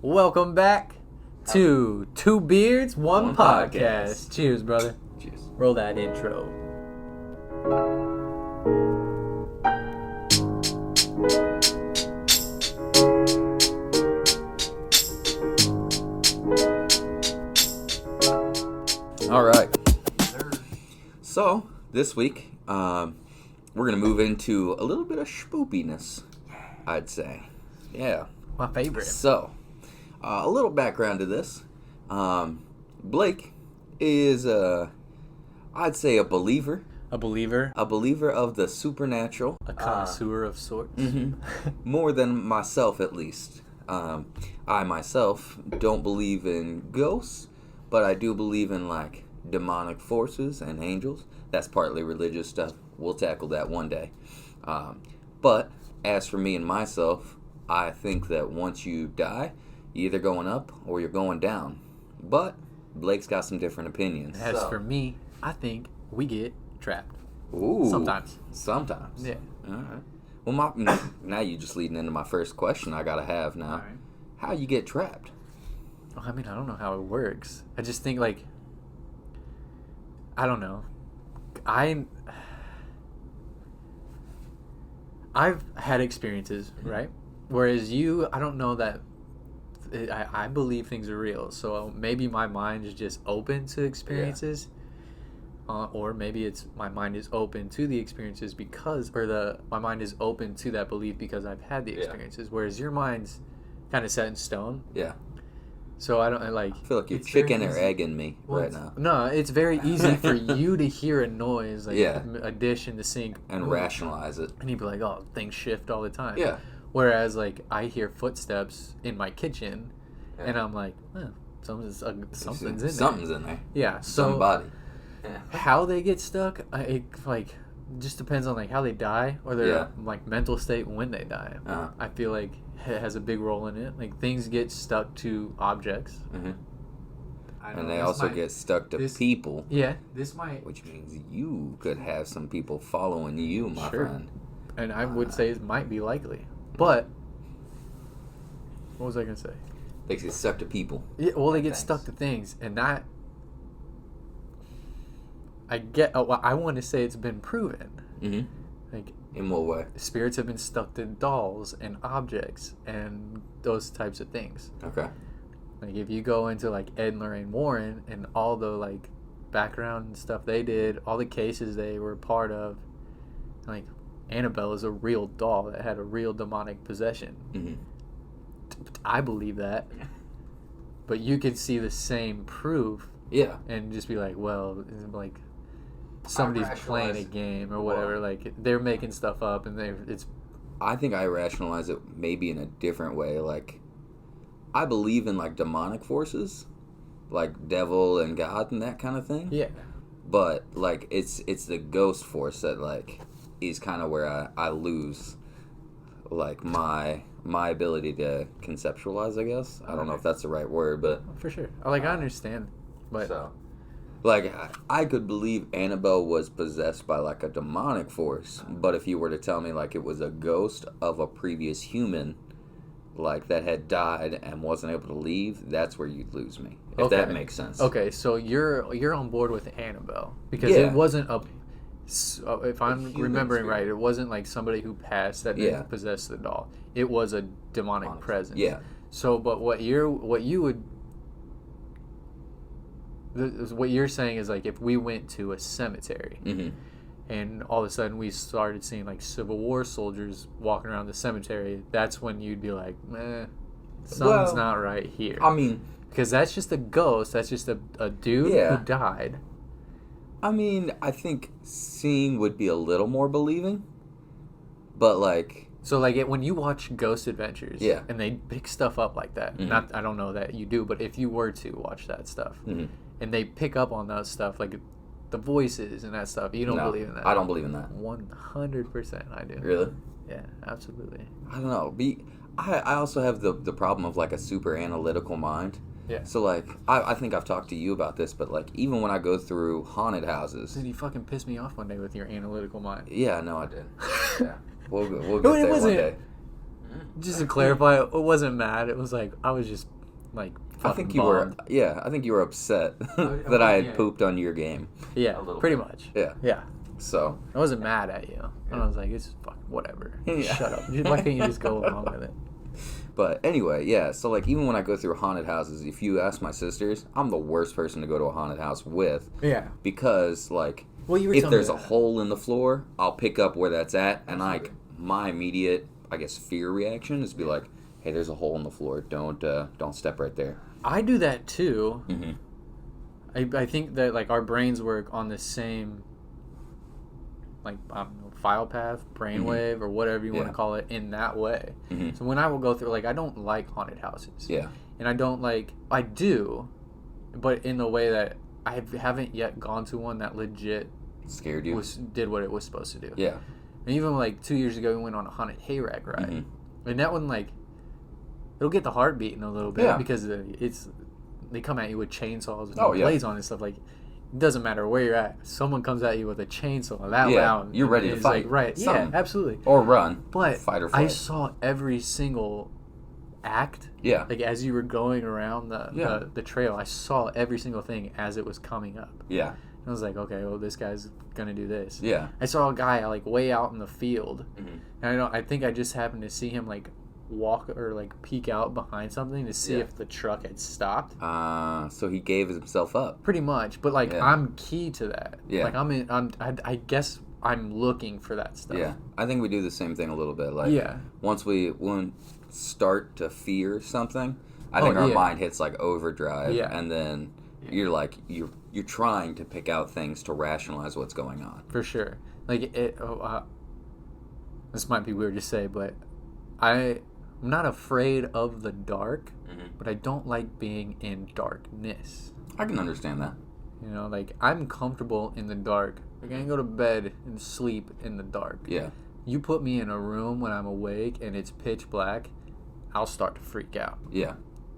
Welcome back to Two Beards, One Podcast. Cheers, brother. Cheers. Roll that intro. All right. So, this week, we're going to move into a little bit of spoopiness, I'd say. Yeah. My favorite. So, a little background to this. Blake is, I'd say, a believer. A believer. A believer of the supernatural. A connoisseur of sorts. More than myself, at least. I, myself, don't believe in ghosts, but I do believe in, like, demonic forces and angels. That's partly religious stuff. We'll tackle that one day. But, as for me and myself, I think that once you die, you're either going up or you're going down. But Blake's got some different opinions. As for me, I think we get trapped. Ooh. Sometimes. Sometimes. Yeah. All right. Well, now you're just leading into my first question I gotta have now. All right. How you get trapped? Oh, I mean, I don't know how it works. I just think, like, I don't know. I've had experiences, right? Whereas you, I don't know that. I believe things are real, so maybe my mind is just open to experiences, or maybe it's my mind is open to the experiences my mind is open to that belief because I've had the experiences. Whereas your mind's kind of set in stone. Yeah. So I feel like you're chicken or egging me right now. No, it's very easy for you to hear a noise, like a dish in the sink, and rationalize it, and you'd be like, "Oh, things shift all the time." Yeah. Whereas, like, I hear footsteps in my kitchen, and I'm like, something's in there. Something's in there. Yeah. So somebody. how they get stuck, it just depends on like how they die or their like mental state when they die. I feel like it has a big role in it. Like, things get stuck to objects. And they also get stuck to people. Yeah, this might. Which means you could have some people following you, my friend. And I would say it might be likely. But what was I gonna say? They get stuck to people. Yeah, well, they get stuck to things, and that I want to say it's been proven. Like, in what way? Spirits have been stuck to dolls and objects and those types of things. Okay. Like, if you go into like Ed and Lorraine Warren and all the like background stuff they did, all the cases they were part of, like, Annabelle is a real doll that had a real demonic possession. I believe that. But you can see the same proof. Yeah. And just be like, well, like, somebody's playing a game or whatever. Like, they're making stuff up, and I think I rationalize it maybe in a different way. Like, I believe in, like, demonic forces, like devil and God and that kind of thing. Yeah. But, like, it's the ghost force that, like, is kind of where I lose, like, my ability to conceptualize, I guess. I don't know if that's the right word, but for sure. Like, I understand, but so, like, I could believe Annabelle was possessed by, like, a demonic force, but if you were to tell me, like, it was a ghost of a previous human, like, that had died and wasn't able to leave, that's where you'd lose me, if that makes sense. Okay, so you're on board with Annabelle because it wasn't if I'm remembering right, it wasn't like somebody who passed that didn't possess the doll. It was a demonic presence. Yeah. So, but what you're saying is, like, if we went to a cemetery and all of a sudden we started seeing like Civil War soldiers walking around the cemetery, that's when you'd be like, something's not right here. I mean, because that's just a ghost. That's just a dude who died. I mean, I think seeing would be a little more believing, but, like... So, like, when you watch Ghost Adventures, and they pick stuff up like that, I don't know that you do, but if you were to watch that stuff, and they pick up on that stuff, like the voices and that stuff, you don't believe in that? I don't believe in that. 100% I do. Really? Yeah, absolutely. I don't know. I also have the problem of, like, a super analytical mind. Yeah. So, like, I think I've talked to you about this, but, like, even when I go through haunted houses... Dude, you fucking pissed me off one day with your analytical mind. Yeah, no, I did. Yeah. We'll get there one day. Just to clarify, it wasn't mad. It was like I was just like I think fucking you were. bummed. Yeah, I think you were upset that I had pooped on your game. Yeah, pretty much. Yeah. Yeah. So I wasn't mad at you. I was like, it's fucking whatever. Yeah. Shut up. Why can't you just go along with it? But anyway, yeah, so like even when I go through haunted houses, if you ask my sisters, I'm the worst person to go to a haunted house with. Yeah. Because like Well, you were if telling me there's a that. hole in the floor, I'll pick up where that's at, and like my immediate, I guess, fear reaction is to be like, hey, there's a hole in the floor. Don't step right there. I do that too. Mm-hmm. I think that like our brains work on the same like I don't know, file path, brainwave, or whatever you want to call it, in that way. Mm-hmm. So when I will go through, like, I don't like haunted houses. Yeah. And I don't like, I do, but in the way that I haven't yet gone to one that legit Scared you? did what it was supposed to do. Yeah. And even like 2 years ago, we went on a haunted hayride ride. Mm-hmm. And that one, like, it'll get the heart beating a little bit Yeah. because they come at you with chainsaws with Oh, yeah. blades on and stuff. Like, it doesn't matter where you're at. Someone comes at you with a chainsaw that Yeah, loud. you're ready to it's fight. Like, right. Something. Yeah, absolutely. Or run. But fight or I flight. saw every single act. Yeah. Like, as you were going around Yeah. the trail, I saw every single thing as it was coming up. Yeah. And I was like, okay, well, this guy's going to do this. Yeah. I saw a guy, like, way out in the field. Mm-hmm. And I think I just happened to see him, like, walk or, like, peek out behind something to see Yeah. if the truck had stopped. So he gave himself up. Pretty much. But, like, Yeah. I'm key to that. Yeah. Like, I guess I'm looking for that stuff. Yeah. I think we do the same thing a little bit. Like, Yeah. once we start to fear something, I think our yeah. mind hits like overdrive, Yeah. and then you're like you're trying to pick out things to rationalize what's going on. For sure. Like, this might be weird to say, but I'm not afraid of the dark, but I don't like being in darkness. I can understand that. You know, like, I'm comfortable in the dark. Like, I can go to bed and sleep in the dark. Yeah. You put me in a room when I'm awake and it's pitch black, I'll start to freak out. Yeah.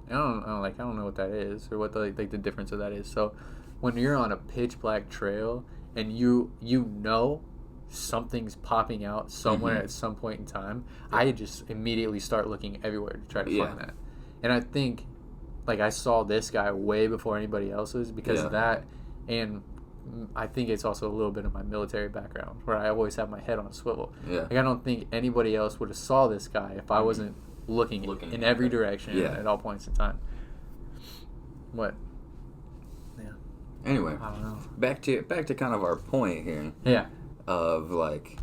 I don't know what that is or what the difference of that is. So when you're on a pitch black trail and you know something's popping out somewhere at some point in time, I just immediately start looking everywhere to try to find that. And I think, like, I saw this guy way before anybody else's because of that, and I think it's also a little bit of my military background where I always have my head on a swivel. Yeah. Like, I don't think anybody else would have saw this guy if I wasn't looking in every direction at all points in time. What? Yeah. Anyway, I don't know. back to kind of our point here Yeah. of like,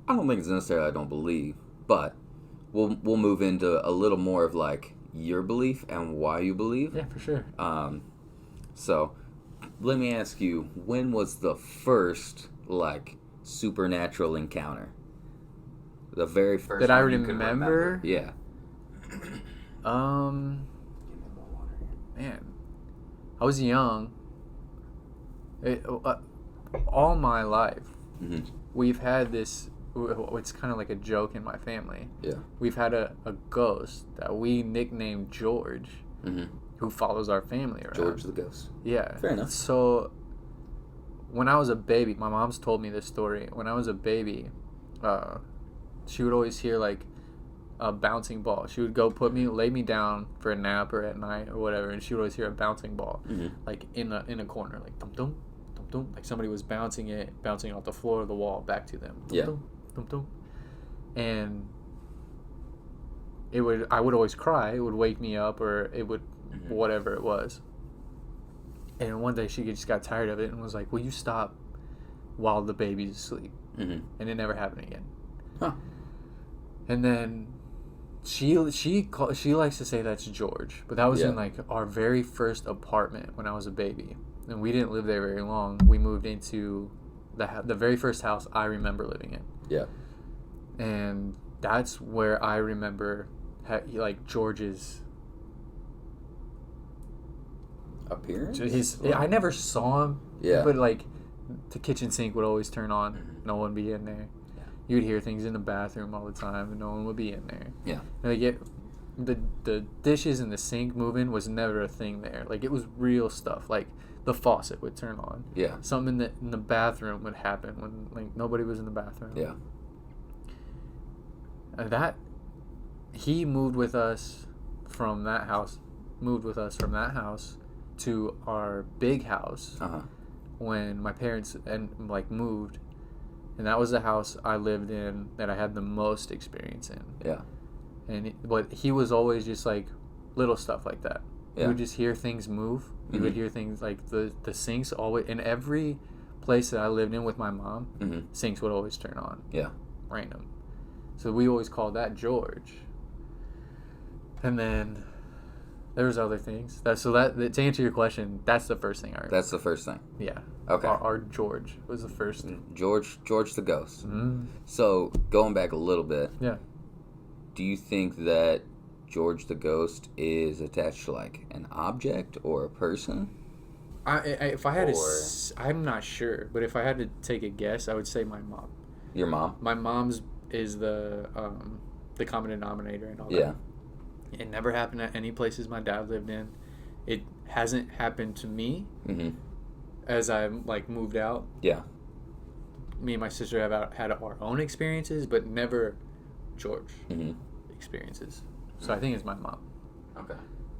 I don't think it's necessarily I don't believe, but we'll move into a little more of like your belief and why you believe. Yeah, for sure. So let me ask you, when was the first like supernatural encounter? The very first That I one you could remember? Yeah. Man, I was young. All my life, we've had this. It's kind of like a joke in my family. Yeah. We've had a ghost that we nicknamed George, who follows our family around. George the ghost. Yeah. Fair enough. So, when I was a baby, my mom's told me this story. When I was a baby, she would always hear like a bouncing ball. She would go lay me down for a nap or at night or whatever, and she would always hear a bouncing ball, like in a corner, like dum dum, dum dum, like somebody was bouncing off the floor of the wall back to them. Dum, Yeah. dum, dum dum, and I would always cry. It would wake me up, or it would whatever it was. And one day she just got tired of it and was like, "Will you stop while the baby's asleep?" And it never happened again. Huh. And then she likes to say that's George, but that was in like our very first apartment when I was a baby, and we didn't live there very long. We moved into the very first house I remember living in. Yeah. And that's where I remember like George's appearance. I never saw him. Yeah. But like the kitchen sink would always turn on. No one would be in there. You would hear things in the bathroom all the time, and no one would be in there. Yeah. And like the dishes in the sink moving was never a thing there. Like, it was real stuff. Like, the faucet would turn on. Yeah. Something in the bathroom would happen when like nobody was in the bathroom. Yeah. And that he moved with us from that house. Moved with us from that house to our big house when my parents moved, and that was the house I lived in that I had the most experience in. Yeah. But he was always just like little stuff like that. Yeah. You would just hear things move. You would hear things like the sinks always in every place that I lived in with my mom. Sinks would always turn on. Yeah. Random. So we always called that George. And then there was other things. To answer your question, that's the first thing I remember. That's the first thing. Yeah. Okay. Our George was the first. George the ghost. Mm. So going back a little bit. Yeah. Do you think that George the ghost is attached to like an object or a person? If I had I'm not sure, but if I had to take a guess, I would say my mom. Your mom? My mom's is the common denominator and all that. Yeah. It never happened at any places my dad lived in. It hasn't happened to me as I moved out. Yeah. Me and my sister have had our own experiences, but never George experiences. So I think it's my mom. Okay.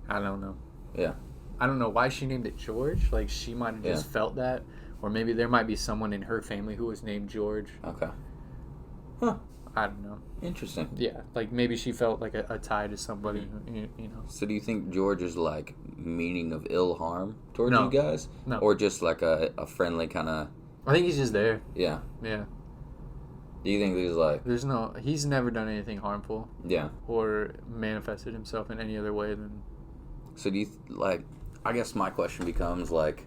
I don't know. Yeah. I don't know why she named it George. Like, she might have just felt that. Or maybe there might be someone in her family who was named George. Okay. Huh. I don't know. Interesting. Yeah, like maybe she felt like a tie to somebody, you know. So do you think George is like meaning of ill harm towards No. you guys? No. Or just like a friendly kind of... I think he's just there. Yeah. Yeah. Do you think he's like... He's never done anything harmful. Yeah. Or manifested himself in any other way than... So do you, I guess my question becomes, like,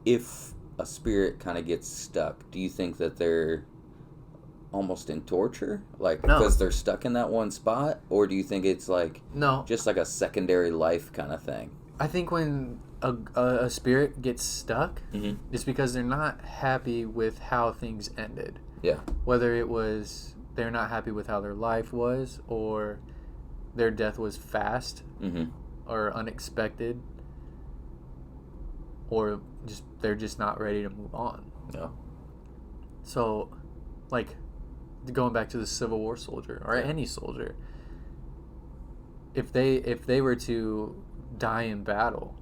if a spirit kind of gets stuck, do you think that they're almost in torture? Like, No. because they're stuck in that one spot? Or do you think it's, like, No. just like a secondary life kind of thing? I think when a spirit gets stuck, it's because they're not happy with how things ended. Yeah. Whether it was they're not happy with how their life was, or their death was fast or unexpected, or just they're just not ready to move on. Yeah. So, like, going back to the Civil War soldier or any soldier, if they were to die in battle,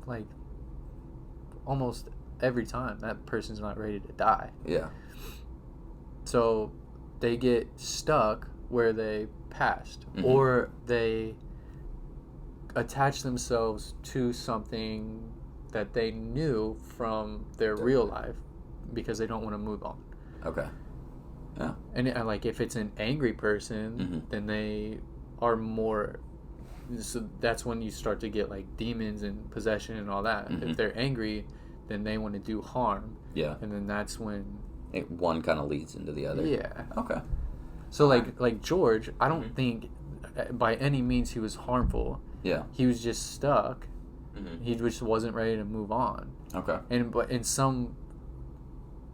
like almost every time that person's not ready to die. Yeah. So they get stuck where they passed, or they attach themselves to something that they knew from their real life because they don't want to move on. Okay. Yeah. And like, if it's an angry person, then they are more... So that's when you start to get like demons and possession and all that. If they're angry, then they want to do harm. Yeah. And then that's when... One kind of leads into the other. Yeah. Okay. So like George, I don't think by any means he was harmful. Yeah. He was just stuck. He just wasn't ready to move on. Okay. But in some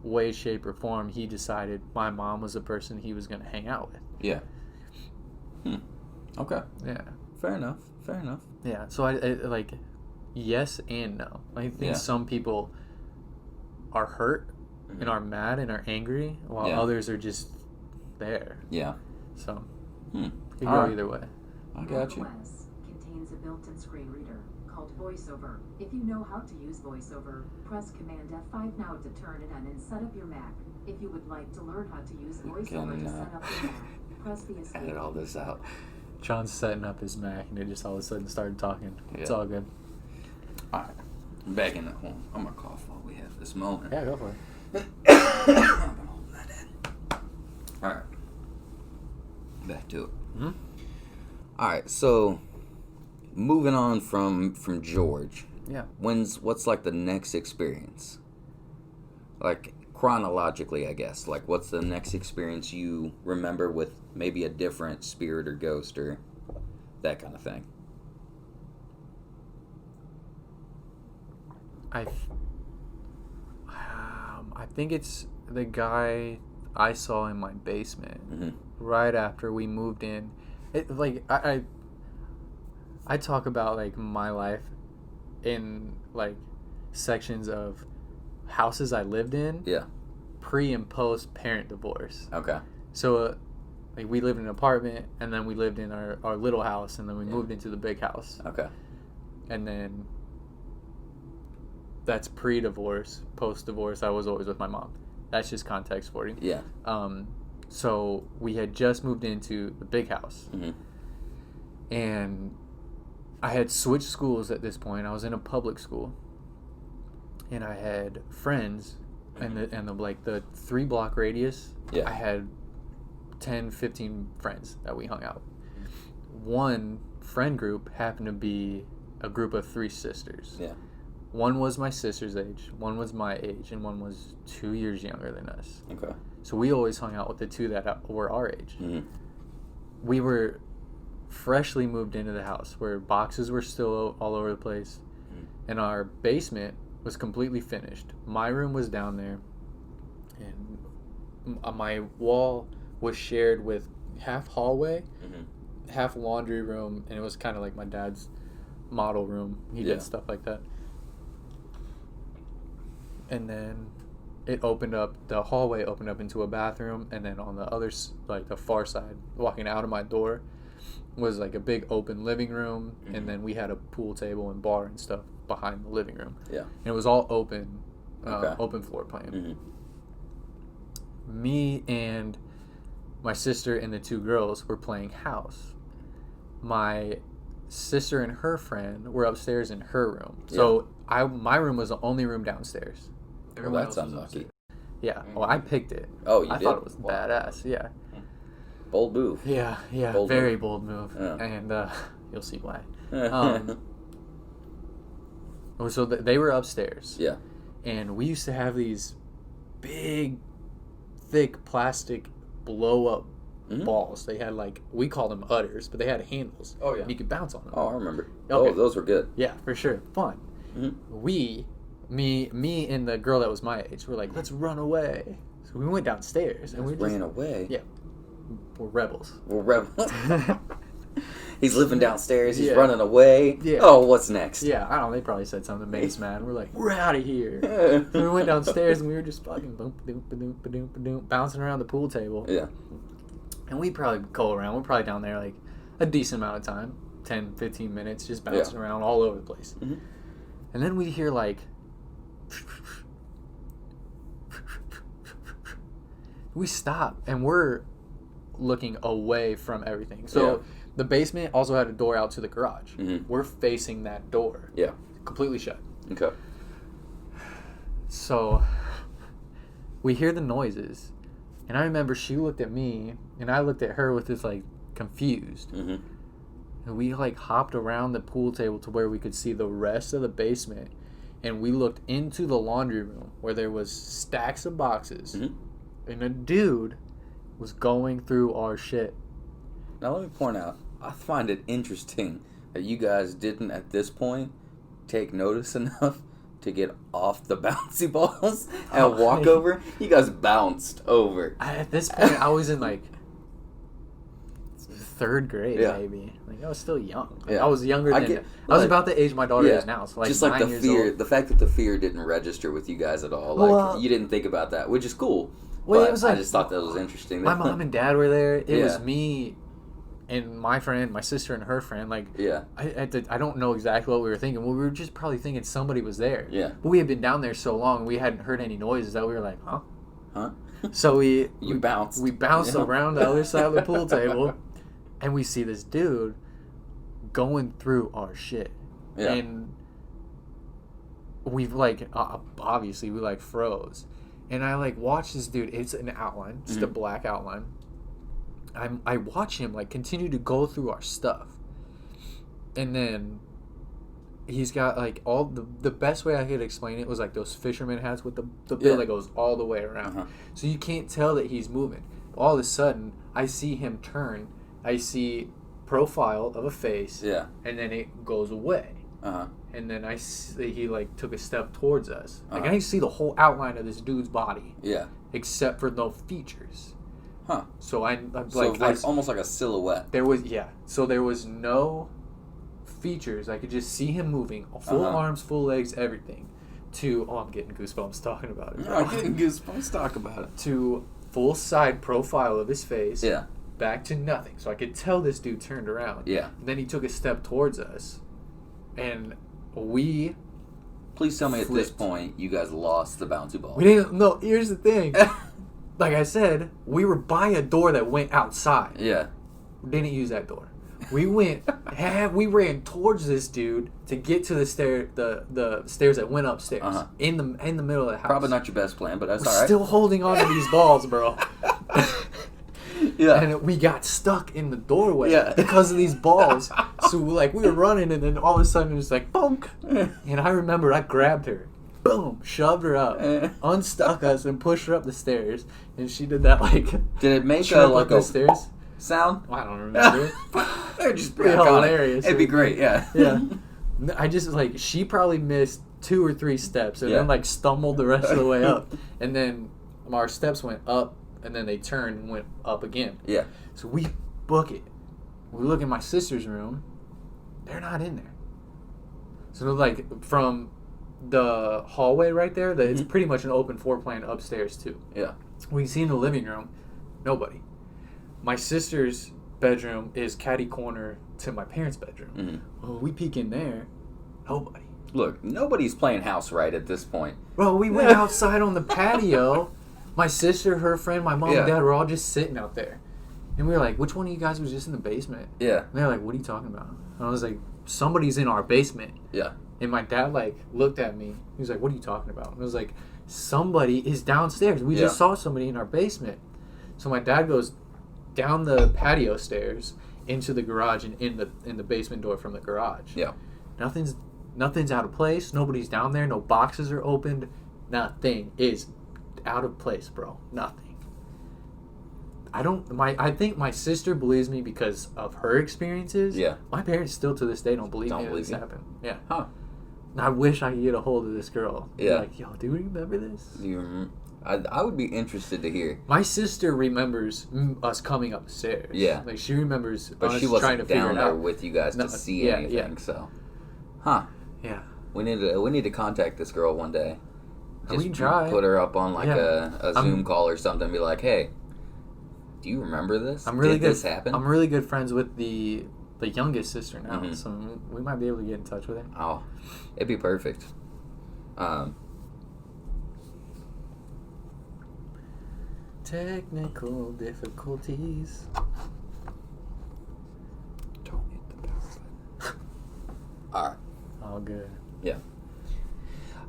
way, shape, or form, he decided my mom was the person he was going to hang out with. Yeah. Okay. Yeah. Fair enough. Yeah. So I like, yes and no. I think some people are hurt and are mad and are angry, while others are just there. Yeah. So it could All go right. either way. I got you. OS contains a built-in screen reader called VoiceOver. If you know how to use VoiceOver, press Command F5 now to turn it on and set up your Mac. If you would like to learn how to use VoiceOver to set up your Mac, press the escape. Edit all this out. John's setting up his Mac, and it just all of a sudden started talking. It's all good. All right. I'm back in the home. I'm going to cough while we have this moment. Yeah, go for it. I've been holding that in. All right. Back to it. All right. So, moving on from George. Yeah. What's like the next experience? Like chronologically, I guess. Like, what's the next experience you remember with maybe a different spirit or ghost or that kind of thing? I think it's the guy I saw in my basement right after we moved in. It, like, I talk about like my life in like sections of houses I lived in. Yeah. Pre and post parent divorce. Okay. So Like, we lived in an apartment, and then we lived in our little house, and then we moved into the big house. Okay. And then that's pre-divorce. Post-divorce, I was always with my mom. That's just context for you. Yeah. So we had just moved into the big house. Mm-hmm. And I had switched schools at this point. I was in a public school. And I had friends, and the like the 3-block radius, Yeah. I had 10, 15 friends that we hung out. One friend group happened to be a group of 3 sisters. Yeah. One was my sister's age, one was my age, and one was 2 years younger than us. Okay. So we always hung out with the 2 that were our age. Mm-hmm. We were freshly moved into the house where boxes were still all over the place, and our basement was completely finished. My room was down there, and my wall was shared with half hallway, half laundry room, and it was kind of like my dad's model room. He did stuff like that. And then it opened up, the hallway opened up into a bathroom, and then on the other, like the far side, walking out of my door, was like a big open living room, and then we had a pool table and bar and stuff behind the living room. Yeah. And it was all open, open floor plan. Me and my sister and the 2 girls were playing house. My sister and her friend were upstairs in her room. So my room was the only room downstairs. Well, that's unlucky. Yeah. Well, I picked it. Oh, you I did? thought it was badass. Yeah. Bold move. Yeah. Bold Very move. bold move. Yeah. And you'll see why. So they were upstairs. Yeah. And we used to have these big, thick plastic blow-up balls. They had we call them udders, but they had handles. Oh, yeah. You could bounce on them. Oh, I remember. Okay. Oh, those were good. Yeah, for sure. Fun. Me and the girl that was my age were like, let's run away. So we went downstairs and we ran away. Yeah. We're rebels. We're rebels. He's living downstairs. He's running away. Yeah. Oh, what's next? Yeah, I don't know. They probably said something that made us mad. We're like, we're out of here. So we went downstairs and we were just fucking bouncing around the pool table. Yeah. And we probably go around. We're probably down there like a decent amount of time, 10, 15 minutes, just bouncing around all over the place. And then we hear we stop and we're looking away from everything. So the basement also had a door out to the garage. We're facing that door. Yeah. Completely shut. Okay. So we hear the noises. And I remember she looked at me and I looked at her with this confused. And we hopped around the pool table to where we could see the rest of the basement. And we looked into the laundry room where there was stacks of boxes. And a dude was going through our shit. Now let me point out, I find it interesting that you guys didn't at this point take notice enough to get off the bouncy balls and walk over. You guys bounced over. At this point, I was in 3rd grade, maybe. I was still young. I was younger than I was about the age my daughter is now. So just 9 the years fear, old. the fact that the fear didn't register with you guys at all. You didn't think about that, which is cool. Well, but it was I just thought that was interesting. My mom and dad were there. It was me and my friend, my sister and her friend. I don't know exactly what we were thinking. Well, we were just probably thinking somebody was there. Yeah. But we had been down there so long, we hadn't heard any noises that we were like, huh? Huh? So we bounced. We bounced around the other side of the pool table, and we see this dude going through our shit. Yeah. And we've obviously we froze. And I watch this dude. It's an outline, just a black outline. I watch him continue to go through our stuff, and then he's got all the best way I could explain it was those fisherman hats with the bill that goes all the way around, so you can't tell that he's moving. All of a sudden, I see him turn. I see profile of a face, and then it goes away. And then I see he took a step towards us. I see the whole outline of this dude's body. Yeah. Except for no features. Huh. So almost like a silhouette. There was So there was no features. I could just see him moving, full arms, full legs, everything. I'm getting goosebumps talking about it. I'm getting goosebumps talking about it. To full side profile of his face. Yeah. back to nothing. So I could tell this dude turned around. Yeah. And then he took a step towards us. And we... Please tell me at this flipped. point you guys lost the bouncy ball. We didn't... No, here's the thing. Like I said, we were by a door that went outside. Yeah. We didn't use that door. We went... we ran towards this dude to get to the stairs that went upstairs. Uh-huh. In the middle of the house. Probably not your best plan, but that's We're all right. still holding on to these balls, bro. Yeah. And we got stuck in the doorway Yeah. because of these balls. So like we were running, and then all of a sudden it was like bonk. And I remember I grabbed her, boom, shoved her up, unstuck us, and pushed her up the stairs. And she did that like. Did it make trip like up the a stairs? sound? I don't remember. It'd just be Pretty iconic. hilarious. It'd be great, yeah. Yeah. I just like she probably missed 2 or 3 steps and Yeah. then like stumbled the rest of the way up, and then our steps went up and then they turned and went up again. Yeah. So we book it. We look in my sister's room. They're not in there. So like from the hallway right there, it's pretty much an open floor plan upstairs too. Yeah. We see in the living room, nobody. My sister's bedroom is catty corner to my parents' bedroom. Mm-hmm. Well, we peek in there, nobody. Look, nobody's playing house right at this point. Well, we went outside on the patio. My sister, her friend, my mom, Yeah. and dad were all just sitting out there. And we were like, which one of you guys was just in the basement? Yeah. And they're like, what are you talking about? And I was like, somebody's in our basement. Yeah. And my dad, like, looked at me. He was like, what are you talking about? And I was like, somebody is downstairs. We just saw somebody in our basement. So my dad goes down the patio stairs into the garage and in the basement door from the garage. Yeah. Nothing's out of place. Nobody's down there. No boxes are opened. Nothing is out of place, bro. Nothing. I think my sister believes me because of her experiences. Yeah. My parents still to this day don't believe Don't me believe this you? happened. Yeah. Huh. And I wish I could get a hold of this girl. Yeah. Like, yo, do you remember this? Do you remember? I would be interested to hear. My sister remembers us coming upstairs. Yeah. Like, she remembers But us she trying to wasn't figure down it there out. with you guys No, to see yeah, anything, yeah. so. Huh. Yeah. We need to contact this girl one day. We can try. Put her up on like Yeah. a Zoom call or something and be like, hey, do you remember this? I'm really Did good. this happen? I'm really good friends with the youngest sister now, Mhm. so we might be able to get in touch with her. Oh, it'd be perfect. Technical difficulties. Don't hit the power button. Alright. All good.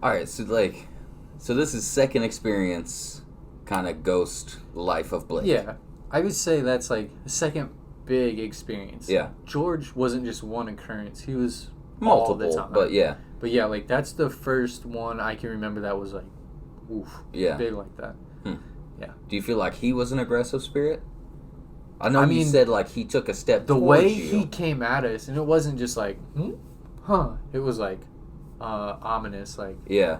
Alright, so this is second experience kind of ghost life of Blake. Yeah, I would say that's like the second big experience. Yeah. George wasn't just one occurrence; he was Multiple, all the time. but yeah. But yeah, like that's the first one I can remember that was like, oof, Yeah. big like that. Do you feel like he was an aggressive spirit? I know I you mean, said like he took a step The towards way you. he came at us, and it wasn't just like, huh? It was like ominous, like Yeah.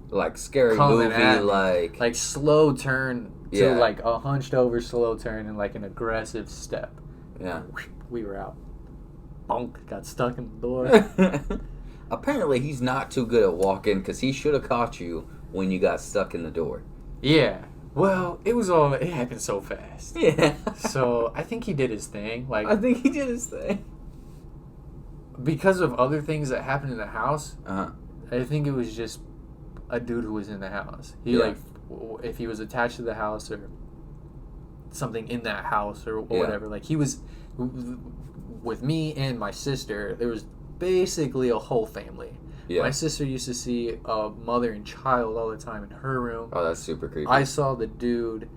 Like scary coming movie, at me. like slow turn to Yeah. like a hunched over slow turn and like an aggressive step. yeah. We were out. Bonk, got stuck in the door. Apparently, he's not too good at walking because he should have caught you when you got stuck in the door. Yeah. Well, it happened so fast. Yeah. So I think he did his thing. Like I think he did his thing. because of other things that happened in the house, Uh-huh. I think it was just a dude who was in the house. He Yeah. like if he was attached to the house or something in that house or Yeah. whatever. Like he was with me and my sister. There was basically a whole family. Yeah. My sister used to see a mother and child all the time in her room. Oh, that's super creepy. I saw the dude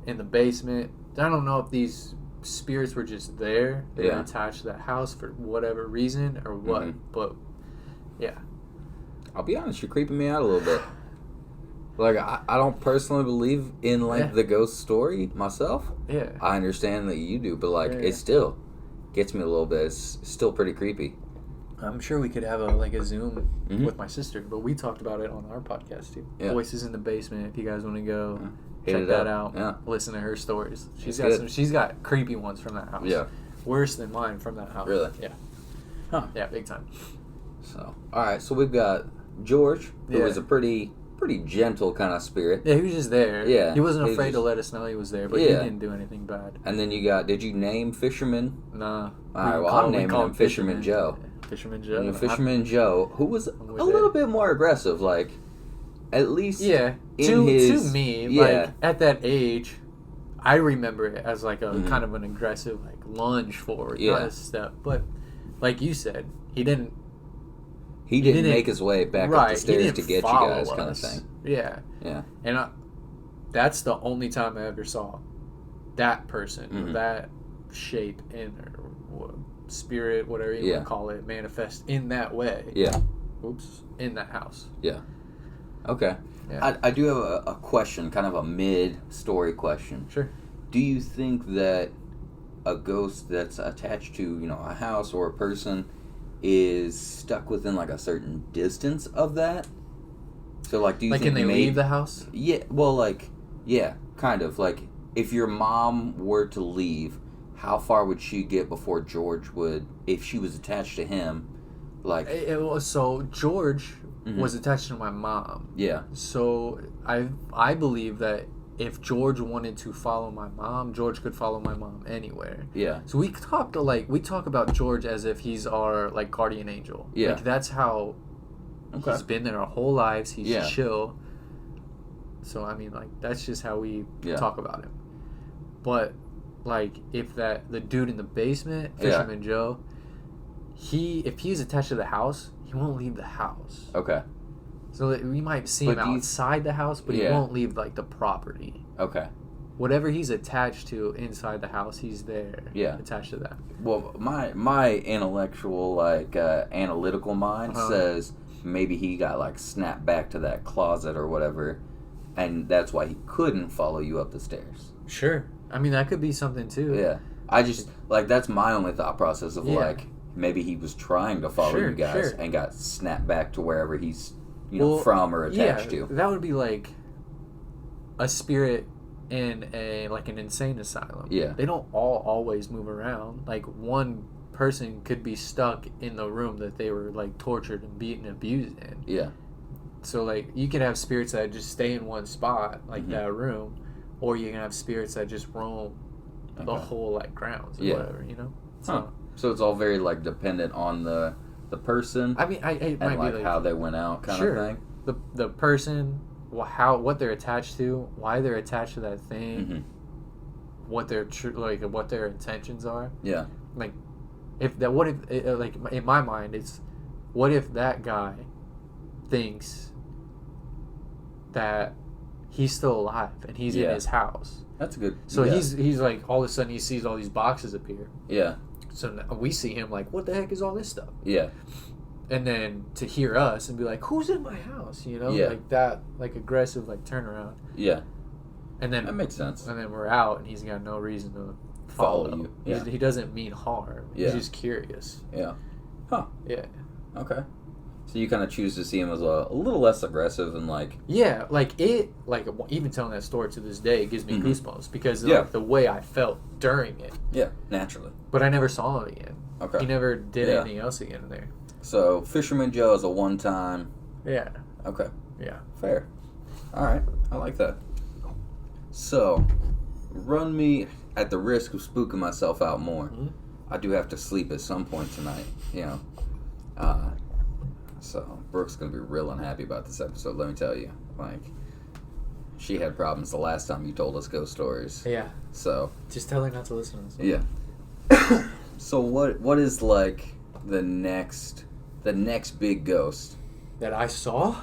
in the basement. I don't know if these spirits were just there. They were Yeah. attached to that house for whatever reason or what. Mhm. But yeah. I'll be honest, you're creeping me out a little bit. Like, I don't personally believe in, like, Yeah. the ghost story myself. Yeah. I understand that you do, but, like, Yeah. it still gets me a little bit. It's still pretty creepy. I'm sure we could have a Zoom Mhm. with my sister, but we talked about it on our podcast too. Yeah. Voices in the Basement. If you guys want to go Hit check it that up. out, Yeah. listen to her stories. It's good. She's got creepy ones from that house. Yeah. Worse than mine from that house. Really? Yeah. Huh. Yeah, big time. So, all right. So we've got George, who Yeah. is a pretty pretty gentle kind of spirit. Yeah, he was just there. Yeah, he wasn't he was afraid to just- let us know he was there, but he Yeah. didn't do anything bad. And then you got, did you name Fisherman? Nah. Alright, well, I'm naming him Fisherman Joe. Fisherman Joe. Yeah, Fisherman Joe, who was a with little it. bit more aggressive, like, at least Yeah, in to his... me, yeah. like at that age, I remember it as like a Mhm. kind of an aggressive like lunge forward, Yeah. not a step. But like you said, he didn't He didn't didn't- make his way back up right. the he stairs didn't to get you follow guys, kind of us. thing. Yeah, Yeah. and that's the only time I ever saw that person, Mhm. that shape in or spirit, whatever you Yeah. want to call it, manifest in that way. Yeah. Oops, in that house. Okay. Yeah. I do have a question, kind of a mid-story question. Sure. Do you think that a ghost that's attached to, you know, a house or a person is stuck within, like, a certain distance of that? So, like, do you Like, think can they leave the house? Yeah, well, like, yeah, kind of. Like, if your mom were to leave, how far would she get before George would, if she was attached to him, like... It was, so George Mhm. was attached to my mom. Yeah, So I believe that if George wanted to follow my mom, George could follow my mom anywhere. yeah, So we talk about George as if he's our like guardian angel. Yeah. Like that's how okay. he's been there our whole lives. He's Yeah. chill. So I mean, like that's just how we Yeah. talk about him. But like if the dude in the basement, Yeah. Fisherman Joe, if he's attached to the house, he won't leave the house. Okay, So that we might see But him do you- outside the house, but he Yeah. won't leave like the property. okay. Whatever he's attached to inside the house, he's there. Yeah. Attached to that. Well, my intellectual, like, analytical mind Uh-huh. says maybe he got, like, snapped back to that closet or whatever, and that's why he couldn't follow you up the stairs. Sure. I mean, that could be something too. Yeah. I just, like, that's my only thought process of, Yeah. like, maybe he was trying to follow Sure, you guys sure. and got snapped back to wherever he's, you know, Well, from or attached yeah, to. that would be like a spirit in an insane asylum. Yeah. They don't all always move around. Like one person could be stuck in the room that they were like tortured and beaten and abused in. Yeah. So like you can have spirits that just stay in one spot, like Mhm. that room, or you can have spirits that just roam the Okay. whole like grounds or Yeah. whatever, you know. So Huh. So it's all very, like, dependent on the person I mean, it might and, like, be like how they went out kind Sure. of thing. the person, what they're attached to, why they're attached to that thing, Hmm. what their what their intentions are. Yeah. Like, like in my mind, it's what if that guy thinks that he's still alive and he's in Yeah. his house. That's a good... So yeah. he's like all of a sudden he sees all these boxes appear. Yeah. So now we see him like, what the heck is all this stuff? Yeah. And then to hear us and be like, who's in my house? You know, Yeah. like that, like aggressive, like turnaround. Yeah. And then That makes sense. and then we're out, and he's got no reason to Follow follow you. He doesn't mean harm. Yeah. He's just curious. Yeah. Yeah. Okay. So you kind of choose to see him as a little less aggressive and, like... Yeah, like even telling that story to this day gives me Mhm. goosebumps because of Yeah. like, the way I felt during it. Yeah, naturally. But I never saw him again. Okay. He never did Yeah. anything else again in there. So Fisherman Joe is a one-time... Yeah. Okay. Yeah. Fair. All right. I like that. So, run me, at the risk of spooking myself out more, Mhm. I do have to sleep at some point tonight, you know. So, Brooke's going to be real unhappy about this episode, let me tell you. Like, she had problems the last time you told us ghost stories. Yeah. So, Just tell her not to listen to us. yeah. So, what is, like, the next big ghost? That I saw?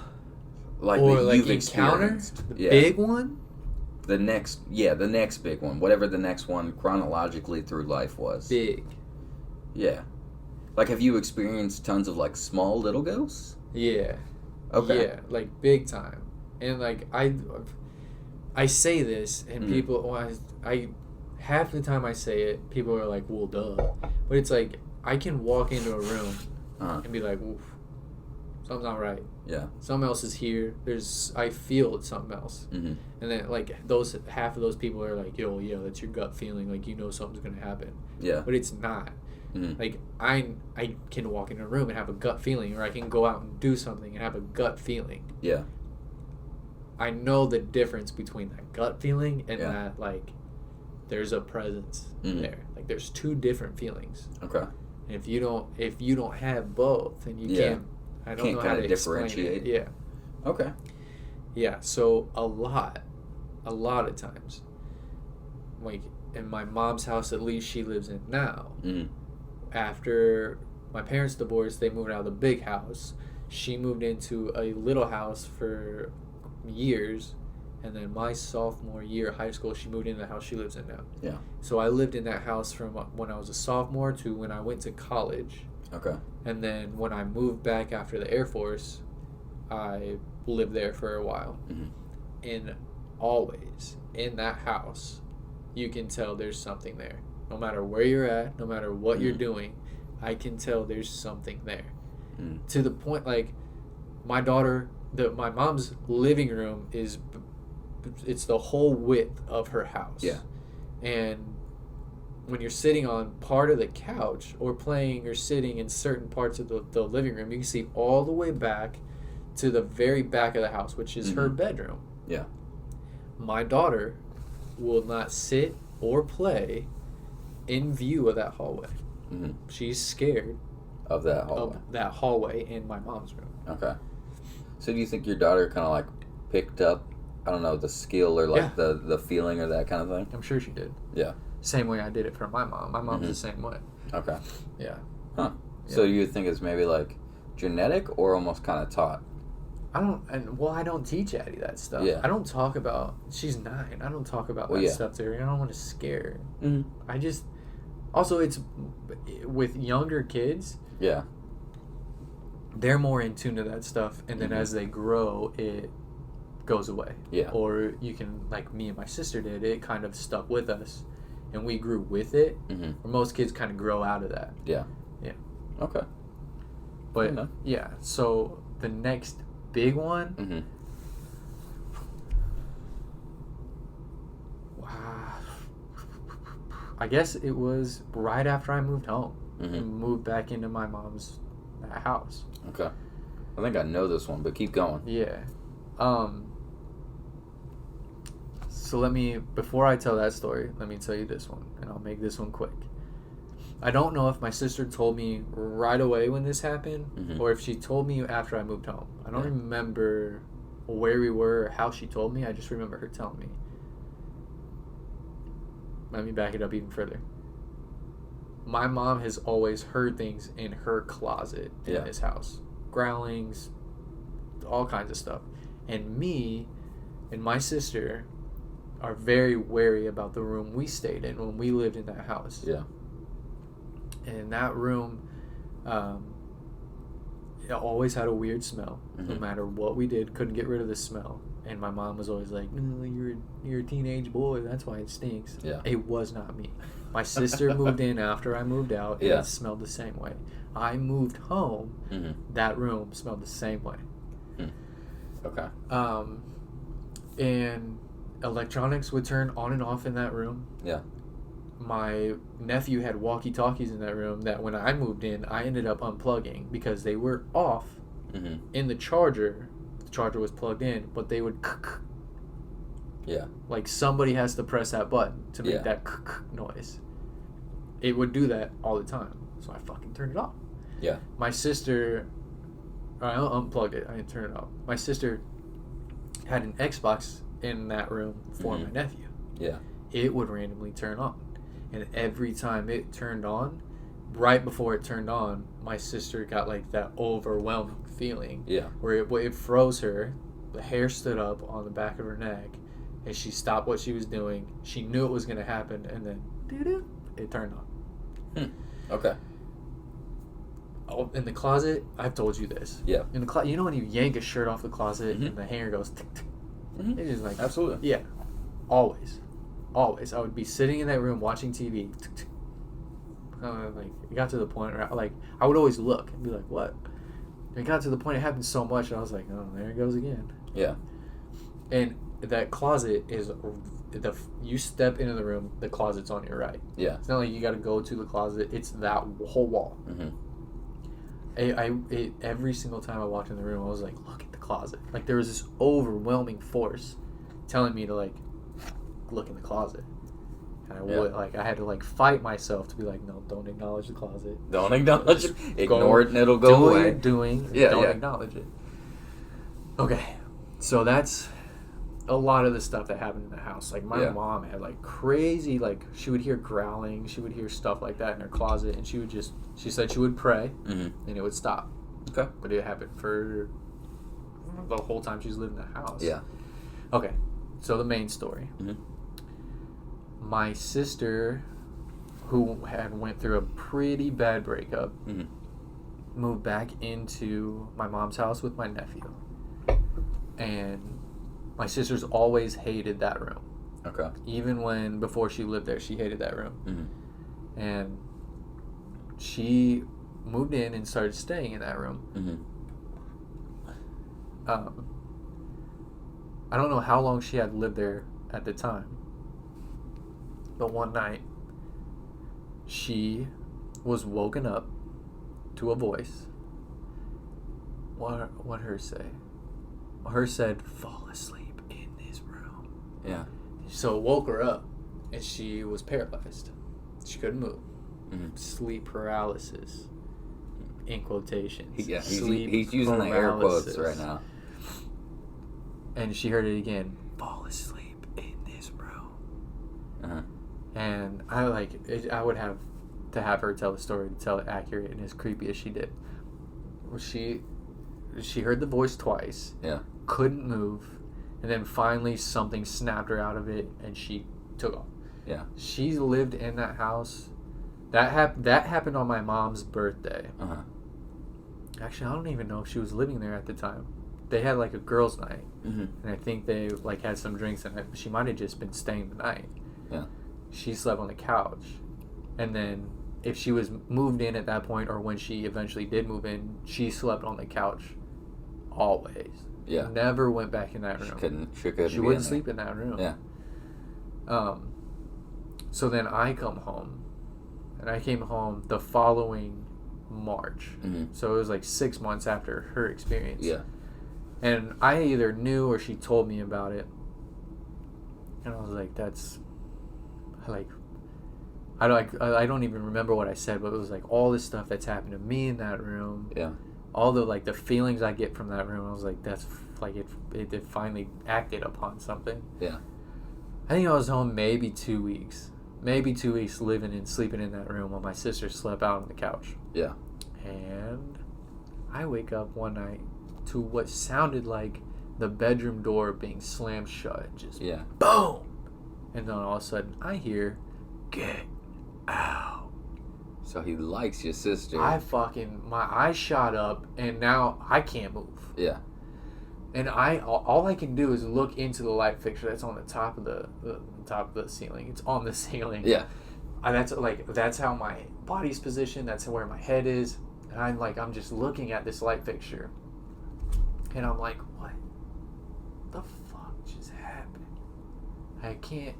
Like, or that like you've encounter? experienced? The Yeah. big one? The next big one, whatever the next one chronologically through life was. Big. Yeah. Like, have you experienced tons of, like, small little ghosts? Yeah. Okay. Yeah, like big time. And like I say this and Mhm. people I half the time I say it, people are like, "Well, duh." But it's like I can walk into a room Uh-huh. and be like, "Oof. Something's not right. Yeah. Something else is here. I feel it's something else." Mm-hmm. And then like half of those people are like, "Yo, yeah, that's your gut feeling, like you know something's going to happen." Yeah. But it's not. Mm-hmm. Like I can walk in a room and have a gut feeling, or I can go out and do something and have a gut feeling. Yeah. I know the difference between that gut feeling and Yeah. that, like, there's a presence Mhm. there. Like, there's two different feelings. Okay. And if you don't have both, then you Yeah. can't. I don't Can't know how kinda to explain differentiate. it. Yeah. Okay. Yeah. So a lot of times, like in my mom's house, at least she lives in now. Mm. After my parents divorced, they moved out of the big house. She moved into a little house for years, and then my sophomore year of high school, she moved into the house she lives in now. Yeah. So I lived in that house from when I was a sophomore to when I went to college. Okay. And then when I moved back after the Air Force, I lived there for a while. Mhm. And always in that house, you can tell there's something there. No matter where you're at, no matter what you're doing, I can tell there's something there. To the point, like, my mom's living room it's the whole width of her house. Yeah. And when you're sitting on part of the couch or playing or sitting in certain parts of the living room, you can see all the way back to the very back of the house, which is her bedroom. Yeah. My daughter will not sit or play in view of that hallway. Mm-hmm. She's scared Of that hallway. of that hallway in my mom's room. Okay. So do you think your daughter kind of like picked up, I don't know, the skill or like the feeling or that kind of thing? I'm sure she did. Yeah. Same way I did it for my mom. My mom's the same way. Okay. Yeah. Huh. So you think it's maybe like genetic or almost kind of taught? I don't teach Addie that stuff. Yeah. I don't talk about, she's 9. I don't talk about that stuff to her. I don't want to scare her. Mm-hmm. I just, also it's, with younger kids, Yeah. they're more in tune to that stuff. And then as they grow, it goes away. Yeah. Or you can, like me and my sister did, it kind of stuck with us. And we grew with it. Mm-hmm. Or most kids kind of grow out of that. Yeah. Yeah. Okay. But, yeah. So the next big one. Mm-hmm. I guess it was right after I moved home Mm-hmm. and moved back into my mom's house. Okay. I think I know this one, but keep going. Yeah. So before I tell that story, let me tell you this one, and I'll make this one quick. I don't know if my sister told me right away when this happened, or if she told me after I moved home. I don't remember where we were or how she told me. I just remember her telling me. Let me back it up even further. My mom has always heard things in her closet in this house. Growlings, all kinds of stuff. And me and my sister are very wary about the room we stayed in when we lived in that house. Yeah. And that room, it always had a weird smell. No matter what we did, couldn't get rid of the smell. And my mom was always like, "No, you're a teenage boy. That's why it stinks." Yeah. It was not me. My sister moved in after I moved out, and it smelled the same way. I moved home. That room smelled the same way. Okay. And electronics would turn on and off in that room. Yeah. My nephew had walkie-talkies in that room that when I moved in, I ended up unplugging because they were off in the charger. The charger was plugged in, but they would like somebody has to press that button to make that noise. It would do that all the time, so I fucking turned it off. Yeah. My sister, I unplugged it. I didn't turn it off. My sister had an Xbox in that room for my nephew. Yeah. It would randomly turn on, and every time it turned on, right before it turned on, my sister got like that overwhelming feeling. Yeah. Where it froze her, the hair stood up on the back of her neck, and she stopped what she was doing. She knew it was going to happen, and then doo-doo, it turned on. Okay. Oh, in the closet, I've told you this. Yeah. In the closet, you know when you yank a shirt off the closet and the hanger goes tick tick. It's just like Absolutely. Yeah, always. I would be sitting in that room watching TV. Tick, tick. Like it got to the point where I would always look and be like, "What?" And it got to the point it happened so much, and I was like, "Oh, there it goes again." Yeah. And that closet is you step into the room, the closet's on your right. Yeah. It's not like you got to go to the closet; it's that whole wall. Every single time I walked in the room, I was like, "Look at the closet. Like, there was this overwhelming force telling me to, like, look in the closet. And I would, like, I had to, like, fight myself to be like, no, don't acknowledge the closet. Don't acknowledge it. Ignore it and it'll go away. Do what you're doing. Don't acknowledge it. Okay. So that's a lot of the stuff that happened in the house. Like, my mom had, like, crazy, like, she would hear growling. She would hear stuff like that in her closet. And she said she would pray, and it would stop. Okay. But it happened for the whole time she's lived in the house. Yeah. Okay. So the main story. My sister, who had went through a pretty bad breakup, moved back into my mom's house with my nephew. And my sister's always hated that room. Okay. Even before she lived there, she hated that room. And she moved in and started staying in that room. I don't know how long she had lived there at the time. But one night, she was woken up to a voice. What her say? Her said, "Fall asleep in this room." Yeah. So it woke her up, and she was paralyzed. She couldn't move. Sleep paralysis. In quotations. He's using the air quotes right now. And she heard it again. Fall asleep in this room. And I would have to have her tell the story to tell it accurate and as creepy as she did. She heard the voice twice. Yeah. Couldn't move, and then finally something snapped her out of it, and she took off. Yeah. She lived in that house. That happened on my mom's birthday. Actually, I don't even know if she was living there at the time. They had like a girls' night, and I think they like had some drinks, and she might have just been staying the night. Yeah. She slept on the couch, and then if she was moved in at that point, or when she eventually did move in, she slept on the couch always. Yeah. Never went back in that room. She wouldn't sleep in that room. Yeah. So then I come home, and I came home the following March. So it was like 6 months after her experience. Yeah. And I either knew or she told me about it. And I was like, that's like, I don't even remember what I said, but it was like all this stuff that's happened to me in that room. Yeah. All the like the feelings I get from that room. I was like, that's like it finally acted upon something. Yeah. I think I was home maybe 2 weeks. Maybe 2 weeks living and sleeping in that room while my sister slept out on the couch. Yeah. And I wake up one night to what sounded like the bedroom door being slammed shut. Just boom! And then all of a sudden I hear, "Get out." So he likes your sister. My eyes shot up, and now I can't move. Yeah. And all I can do is look into the light fixture that's on the top of the ceiling. It's on the ceiling. Yeah. That's how my body's positioned. That's where my head is. And I'm just looking at this light fixture. And I'm like, what the fuck just happened? I can't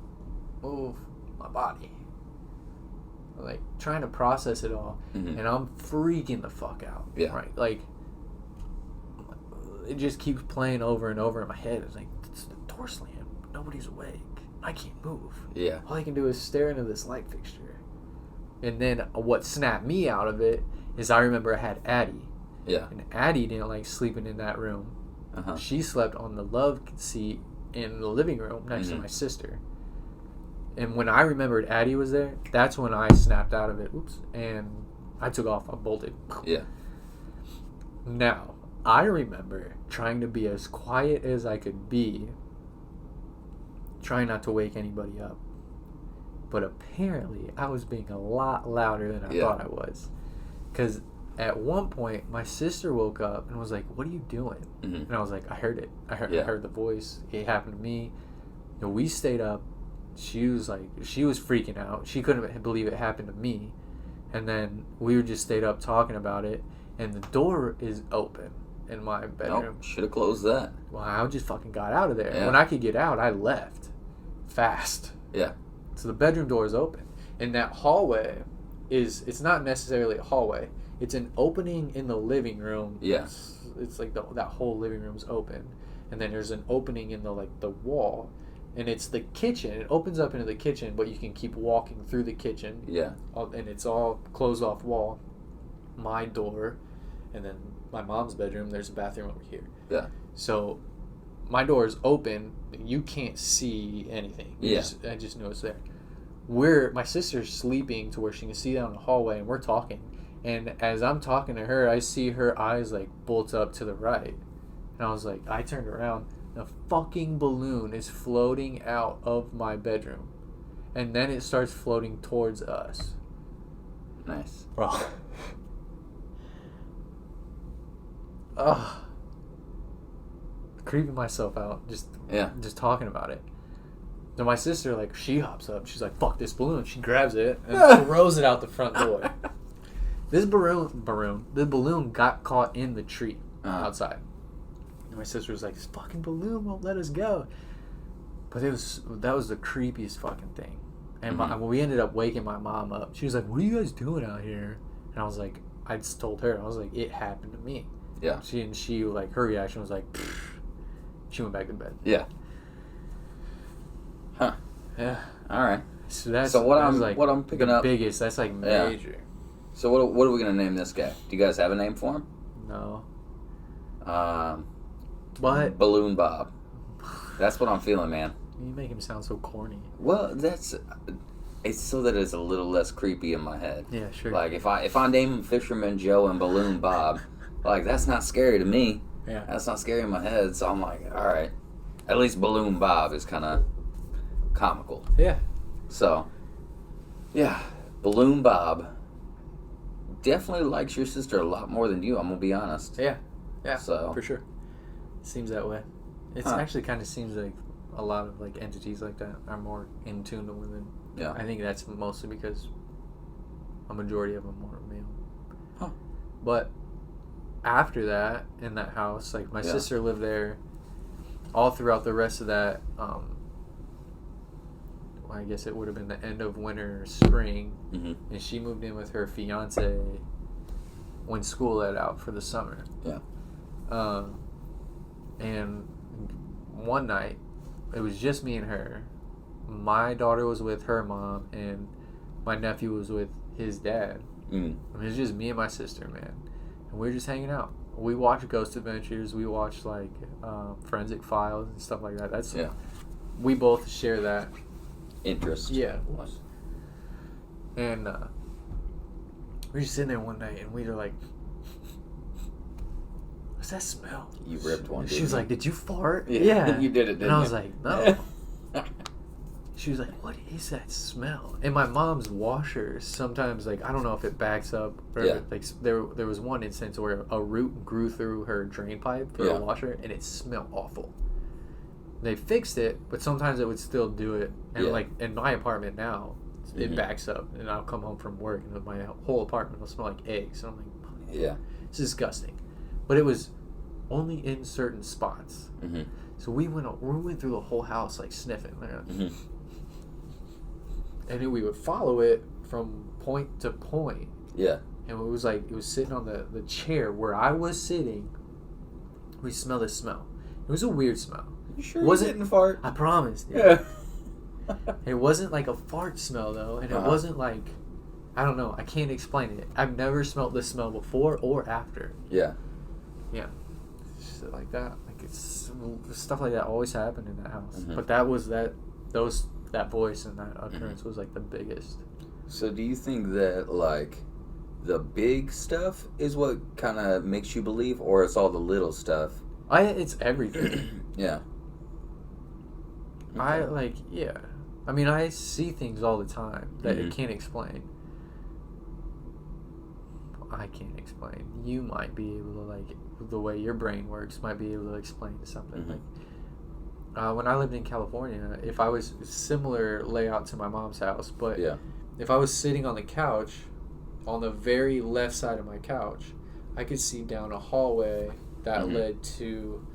move my body. Like, trying to process it all. And I'm freaking the fuck out. Yeah. Right? Like, it just keeps playing over and over in my head. It's like, it's the door slam. Nobody's awake. I can't move. Yeah. All I can do is stare into this light fixture. And then what snapped me out of it is I remember I had Addie. Yeah. And Addie didn't like sleeping in that room. She slept on the love seat in the living room next to my sister. And when I remembered Addie was there, that's when I snapped out of it. Oops. And I took off. I bolted. Yeah. Now, I remember trying to be as quiet as I could be, trying not to wake anybody up. But apparently, I was being a lot louder than I thought I was. Because at one point, my sister woke up and was like, "What are you doing?" And I was like, "I heard it. I heard the voice. It happened to me." And we stayed up. She was freaking out. She couldn't believe it happened to me. And then we just stayed up talking about it. And the door is open in my bedroom. Oh, should have closed that. Well, I just fucking got out of there. Yeah. When I could get out, I left fast. Yeah. So the bedroom door is open. And that hallway it's not necessarily a hallway. It's an opening in the living room. Yeah. It's like that whole living room's open, and then there's an opening in the wall, and it's the kitchen. It opens up into the kitchen, but you can keep walking through the kitchen. Yeah. And it's all closed off wall. My door, and then my mom's bedroom. There's a bathroom over here. Yeah. So my door is open. You can't see anything. I just know it's there. My sister's sleeping to where she can see down the hallway, and we're talking. And as I'm talking to her, I see her eyes like bolt up to the right. And I was like, I turned around. The fucking balloon is floating out of my bedroom. And then it starts floating towards us. Nice. Bro. Ugh. Creeping myself out just talking about it. Then my sister, like, she hops up. She's like, fuck this balloon. She grabs it and throws it out the front door. The balloon got caught in the tree outside. And my sister was like, this fucking balloon won't let us go. But that was the creepiest fucking thing. And we ended up waking my mom up. She was like, what are you guys doing out here? And I was like, I just told her, I was like, it happened to me. Yeah. She like, her reaction was like, pfft. She went back to bed. Yeah. Huh. Yeah. All right. So what I'm picking up, biggest. That's like major. Yeah. So what are we gonna name this guy? Do you guys have a name for him? No. But Balloon Bob. That's what I'm feeling, man. You make him sound so corny. Well, it's so that it's a little less creepy in my head. Yeah, sure. Like if I name him Fisherman Joe and Balloon Bob, like that's not scary to me. Yeah. That's not scary in my head. So I'm like, all right. At least Balloon Bob is kind of comical. Yeah. So, yeah, Balloon Bob definitely likes your sister a lot more than you. I'm gonna be honest. Yeah. Yeah. So for sure. Seems that way. It actually kind of seems like a lot of like entities like that are more in tune to women. Yeah. I think that's mostly because a majority of them are male. Huh. But after that, in that house, like my sister lived there all throughout the rest of that. I guess it would have been the end of winter or spring, and she moved in with her fiance when school let out for the summer. Yeah. And one night, it was just me and her. My daughter was with her mom, and my nephew was with his dad. I mean, it was just me and my sister, man. And we were just hanging out. We watched Ghost Adventures. We watched, like, Forensic Files and stuff like that. We both share that interest. Yeah. And we were just sitting there one night, and we were like, what's that smell? You ripped one. She was like, did you fart? Yeah. You did it, didn't you? And I was like, no. She was like, what is that smell? And my mom's washer sometimes, like, I don't know if it backs up or if it, like, there was one instance where a root grew through her drain pipe for the washer, and it smelled awful. They fixed it, but sometimes it would still do it. And like in my apartment now, it backs up, and I'll come home from work, and my whole apartment will smell like eggs. And I'm like, it's disgusting. But it was only in certain spots. So we went through the whole house like sniffing, and then we would follow it from point to point. Yeah. And it was sitting on the chair where I was sitting. We smelled this smell. It was a weird smell. You sure you didn't fart? I promised. Yeah. It wasn't like a fart smell though, and it wasn't like, I don't know. I can't explain it. I've never smelled this smell before or after. Yeah. Yeah. Shit like that. Like it's stuff like that always happened in that house. But that was that voice and that occurrence was like the biggest. So do you think that like the big stuff is what kind of makes you believe, or it's all the little stuff? It's everything. Yeah. Okay. I mean, I see things all the time that I can't explain. I can't explain. You might be able to, like, the way your brain works, might be able to explain something. Like, when I lived in California, if I was similar layout to my mom's house, but if I was sitting on the couch, on the very left side of my couch, I could see down a hallway that led to,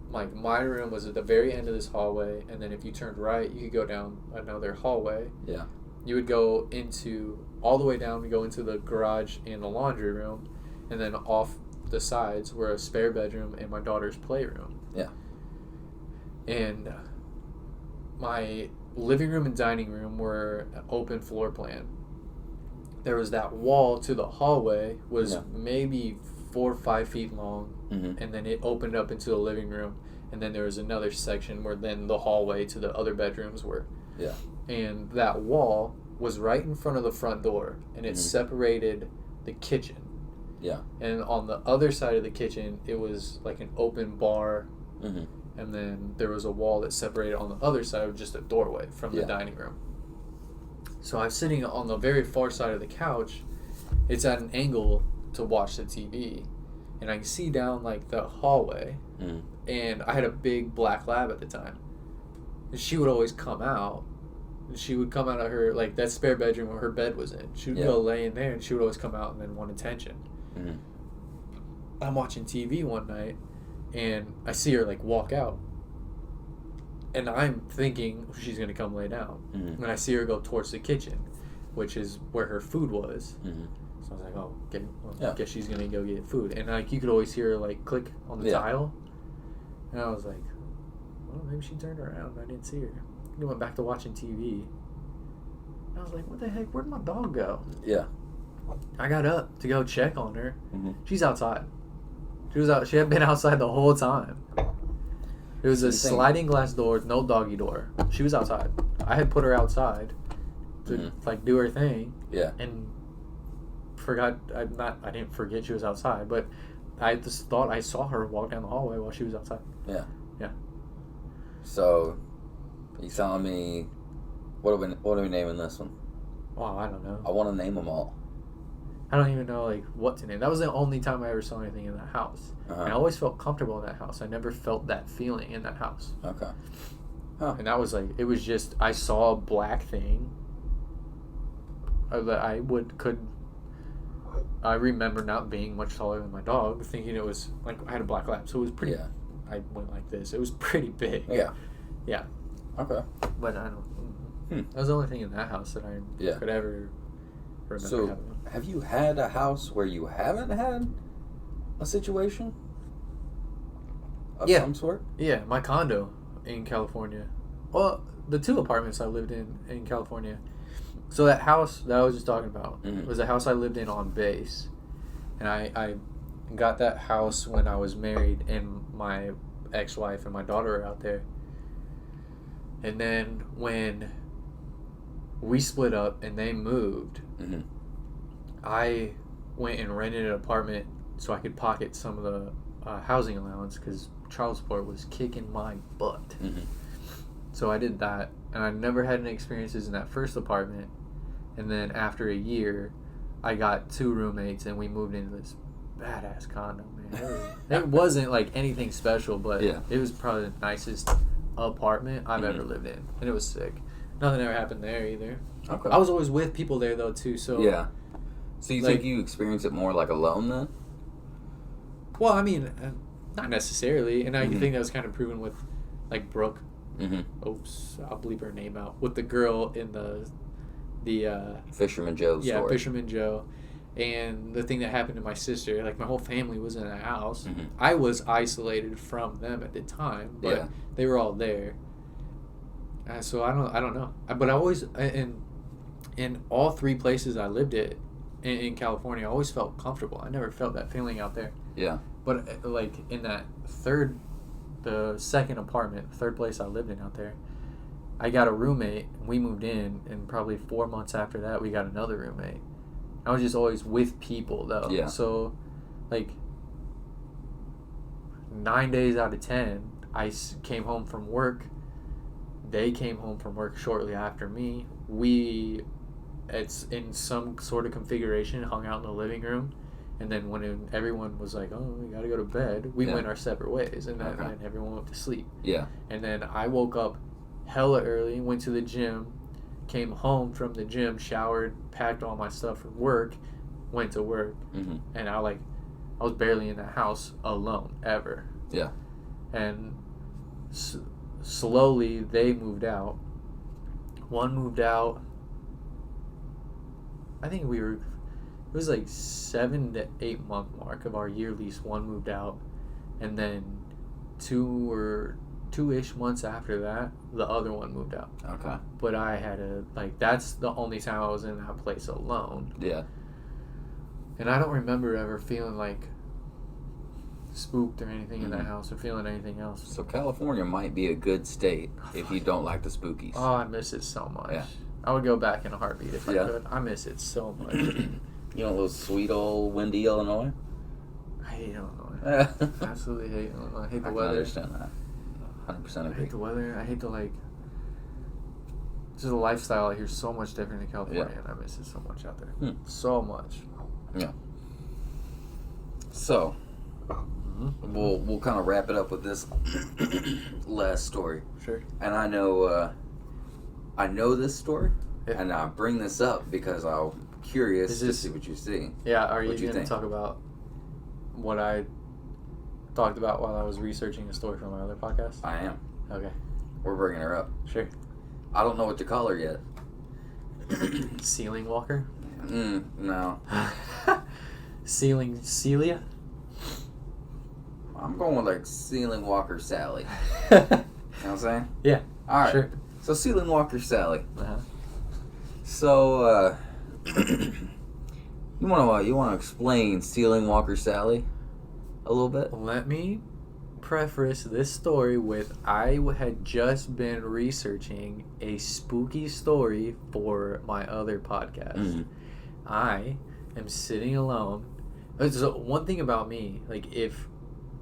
like, my room was at the very end of this hallway, and then if you turned right, you could go down another hallway. Yeah. You would go into all the way down. We go into the garage and the laundry room, and then off the sides were a spare bedroom and my daughter's playroom. Yeah. And my living room and dining room were an open floor plan. There was that wall to the hallway was maybe 4 or 5 feet long, and then it opened up into the living room, and then there was another section where then the hallway to the other bedrooms were. Yeah. And that wall was right in front of the front door, and it separated the kitchen. Yeah. And on the other side of the kitchen, it was like an open bar, and then there was a wall that separated on the other side of just a doorway from the dining room. So I'm sitting on the very far side of the couch. It's at an angle to watch the TV, and I can see down like the hallway. And I had a big black lab at the time, and she would always come out. And she would come out of her like that spare bedroom where her bed was in. She would go lay in there, and she would always come out and then want attention. I'm watching TV one night, and I see her like walk out. And I'm thinking she's going to come lay down. And I see her go towards the kitchen, which is where her food was. So I was like, oh, I guess she's going to go get food. And like you could always hear her like click on the tile. And I was like, well, maybe she turned around. I didn't see her. I went back to watching TV. I was like, what the heck? Where'd my dog go? Yeah. I got up to go check on her. She's outside. She was out. She had been outside the whole time. It was a sliding glass door, no doggy door. She was outside. I had put her outside to like do her thing. Yeah. And forgot. I didn't forget she was outside, but I just thought I saw her walk down the hallway while she was outside. Yeah. Yeah. So, you telling me what are we naming this one? Oh, I don't know. I want to name them all. I don't even know like what to name. That was the only time I ever saw anything in that house. I always felt comfortable in that house. I never felt that feeling in that house. Okay. Huh. And that was like, it was just, I saw a black thing that I remember not being much taller than my dog, thinking it was like, I had a black lab, so it was pretty, I went like this. It was pretty big. Yeah. Yeah. Okay. But I don't, that was the only thing in that house that I could ever remember so, having. Have you had a house where you haven't had a situation of some sort? Yeah, my condo in California. Well, the 2 apartments I lived in California. So that house that I was just talking about was a house I lived in on base. And I got that house when I was married and my ex-wife and my daughter were out there. And then when we split up and they moved, I went and rented an apartment so I could pocket some of the housing allowance because child support was kicking my butt. So I did that, and I never had any experiences in that first apartment. And then after a year, I got 2 roommates, and we moved into this badass condo, man. It wasn't like anything special, but it was probably the nicest apartment I've ever lived in, and it was sick. Nothing ever happened there either. Okay. I was always with people there though too, so So you think you experience it more like alone then? Well, I mean, not necessarily, and I think that was kind of proven with like Brooke. Oops, I'll bleep her name out. With the girl in the Fisherman Joe story. Yeah, Fisherman Joe. And the thing that happened to my sister, like my whole family was in a house. I was isolated from them at the time, but they were all there. So I don't know. But I always in all 3 places I lived in California, I always felt comfortable. I never felt that feeling out there. Yeah. But like in that the second apartment, the 3rd place I lived in out there, I got a roommate. We moved in, and probably 4 months after that, we got another roommate. I was just always with people, though. Yeah. So, like, 9 days out of 10, I came home from work. They came home from work shortly after me. It's in some sort of configuration, hung out in the living room. And then when everyone was like, oh, we got to go to bed, we went our separate ways. And then everyone went to sleep. Yeah. And then I woke up hella early, went to the gym, came home from the gym, showered, packed all my stuff for work, went to work, and I was barely in the house alone ever. Yeah. And slowly they moved out. One moved out I think we were. It was like 7 to 8 month mark of our year lease. One moved out, and then 2-ish months after that, the other one moved out. Okay. But I had to that's the only time I was in that place alone. Yeah. And I don't remember ever feeling like spooked or anything in that house or feeling anything else. So California might be a good state if you don't like the spookies. Oh, I miss it so much. Yeah. I would go back in a heartbeat if I Yeah. could. I miss it so much. You know those sweet old windy Illinois? I hate Illinois. I Absolutely hate Illinois. I hate the can weather. understand that. 100% I agree. hate the weather. I hate just the lifestyle out here is so much different in California, and I miss it so much out there. So much. Yeah. So, we'll kind of wrap it up with this last story. Sure. And I know this story, Yeah. and I bring this up because I'm curious Is to this- see what you see. Yeah, are you What you going to think? talk about what I talked about while I was researching a story for my other podcast? I am. Okay, We're bringing her up. sure. I don't know what to call her yet. Ceiling Walker? No. Celia? I'm going with like Ceiling Walker Sally. You know what I'm saying? Yeah. All right. Sure. So Ceiling Walker Sally. Uh-huh. So you want to explain Ceiling Walker Sally a little bit? Let me preface this story with I had just been researching a spooky story for my other podcast. Mm-hmm. I am sitting alone. So one thing about me, like if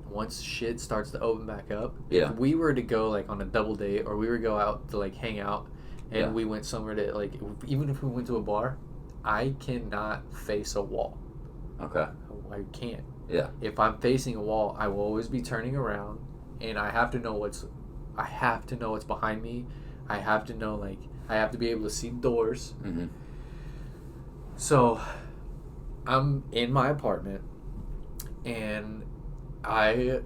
once shit starts to open back up, Yeah. if we were to go like on a double date or we were to go out to like hang out and Yeah. we went somewhere to like even if we went to a bar, I cannot face a wall. Okay. I can't. Yeah. If I'm facing a wall, I will always be turning around, and I have to know what's behind me. I have to know I have to be able to see doors. Mm-hmm. So, I'm in my apartment, and I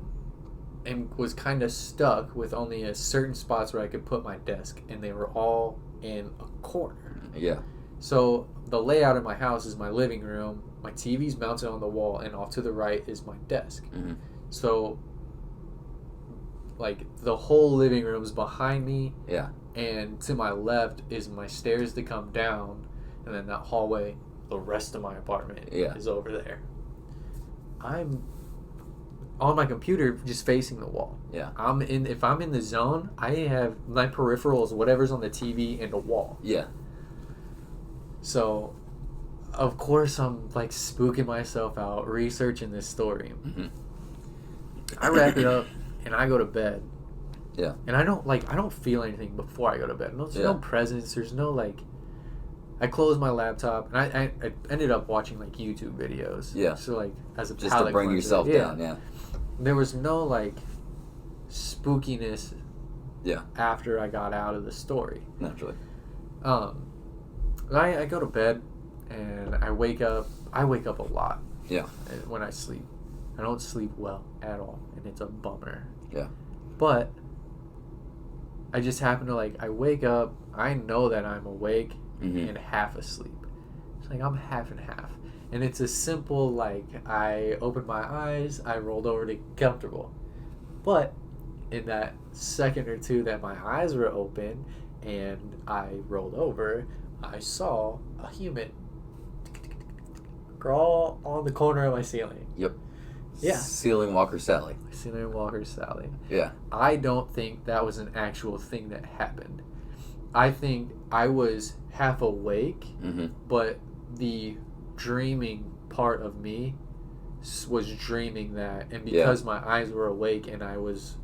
was kind of stuck with only a certain spots where I could put my desk, and they were all in a corner. Yeah. So the layout of my house is my living room, my TV's mounted on the wall, and off to the right is my desk. Mm-hmm. So, the whole living room is behind me, Yeah. and to my left is my stairs to come down, and then that hallway, the rest of my apartment is over there. I'm on my computer just facing the wall. Yeah. If I'm in the zone, I have my peripherals, whatever's on the TV, and a wall. Yeah. So, of course, I'm spooking myself out, researching this story. Mm-hmm. I wrap it up and I go to bed. Yeah. And I don't feel anything before I go to bed. There's no presence. There's no I close my laptop and I ended up watching YouTube videos. Yeah. So as a Just palate to bring cleanser. yourself down. Yeah. There was no spookiness. Yeah. After I got out of the story. Naturally. I go to bed and I wake up. I wake up a lot. Yeah. When I sleep, I don't sleep well at all, and it's a bummer. Yeah. But I just happen to I wake up. I know that I'm awake Mm-hmm. and half asleep. It's I'm half and half, and it's a simple I opened my eyes, I rolled over to get comfortable, but in that second or two that my eyes were open and I rolled over, I saw a human crawl on the corner of my ceiling. Yep. Yeah. Ceiling Walker Sally. Ceiling Walker Sally. Yeah. I don't think that was an actual thing that happened. I think I was half awake, Mm-hmm. but the dreaming part of me was dreaming that, and because my eyes were awake and I was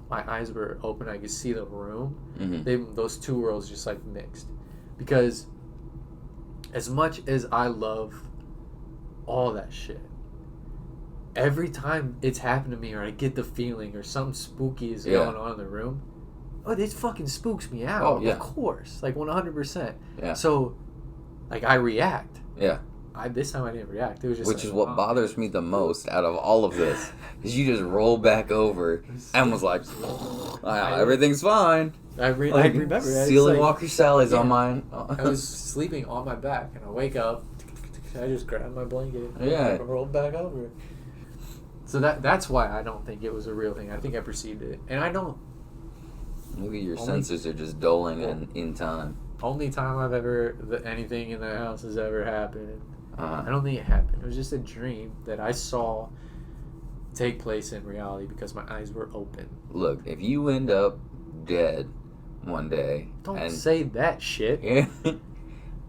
my eyes were open, I could see the room. Mm-hmm. Those two worlds just mixed, because as much as I love all that shit, every time it's happened to me or I get the feeling or something spooky is going on in the room, it fucking spooks me out. Oh, yeah. Of course, 100%. Yeah. So I react. Yeah. this time I didn't react. It was just Which like, is what oh. bothers me the most out of all of this. Is you just roll back over and was like, everything's fine. I remember. Ceiling Walker Sally's on mine. I was sleeping on my back, and I wake up. I just grabbed my blanket and rolled back over. So that's why I don't think it was a real thing. I think I perceived it, and I don't. Maybe your senses are just dulling in time. Only time I've ever anything in the house has ever happened. Uh-huh. I don't think it happened. It was just a dream that I saw take place in reality because my eyes were open. Look, if you end up dead one day, Don't say that shit.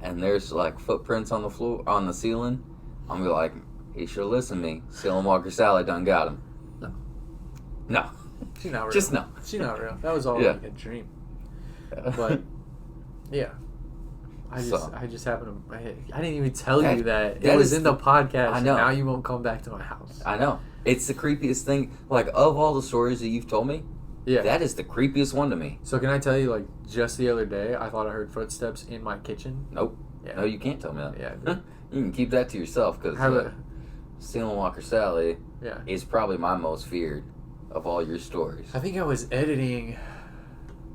And there's like footprints on the floor, on the ceiling, I'm gonna be like, he should listen to me. Ceiling Walker Sally done got him. No. She's not real. Just no. She's not real. That was all like a dream. But yeah, I just happened to. I didn't even tell you that it was in the podcast. I know. And now you won't come back to my house. I know. It's the creepiest thing. Like, of all the stories that you've told me, that is the creepiest one to me. So can I tell you, like, just the other day, I thought I heard footsteps in my kitchen. Nope. Yeah. No, you can't tell me that. Yeah. You can keep that to yourself because Ceiling Walker Sally is probably my most feared of all your stories. I think I was editing.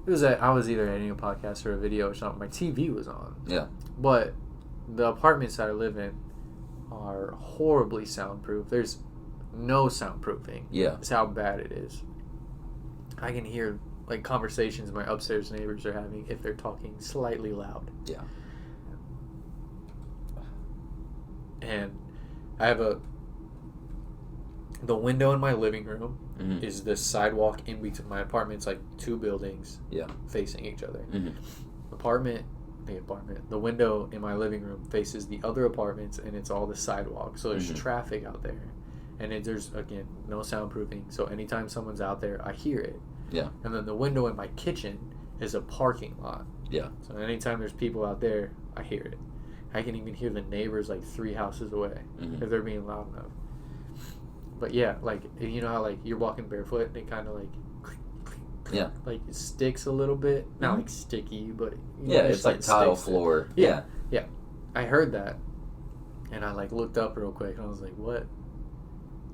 I was either editing a podcast or a video or something. My TV was on. Yeah. But the apartments that I live in are horribly soundproof. There's no soundproofing. Yeah. That's how bad it is. I can hear like conversations my upstairs neighbors are having if they're talking slightly loud. Yeah. And I have the window in my living room is the sidewalk in between my apartment's like two buildings facing each other. The window in my living room faces the other apartments, and it's all the sidewalk. So there's traffic out there, and there's again no soundproofing. So anytime someone's out there, I hear it. Yeah. And then the window in my kitchen is a parking lot. Yeah. So anytime there's people out there, I hear it. I can even hear the neighbors like 3 houses away if they're being loud enough. But yeah, like, you know how like you're walking barefoot and it kind of like like it sticks a little bit, not like sticky, but it's like tile floor. Yeah. I heard that, and I like looked up real quick and I was like, "What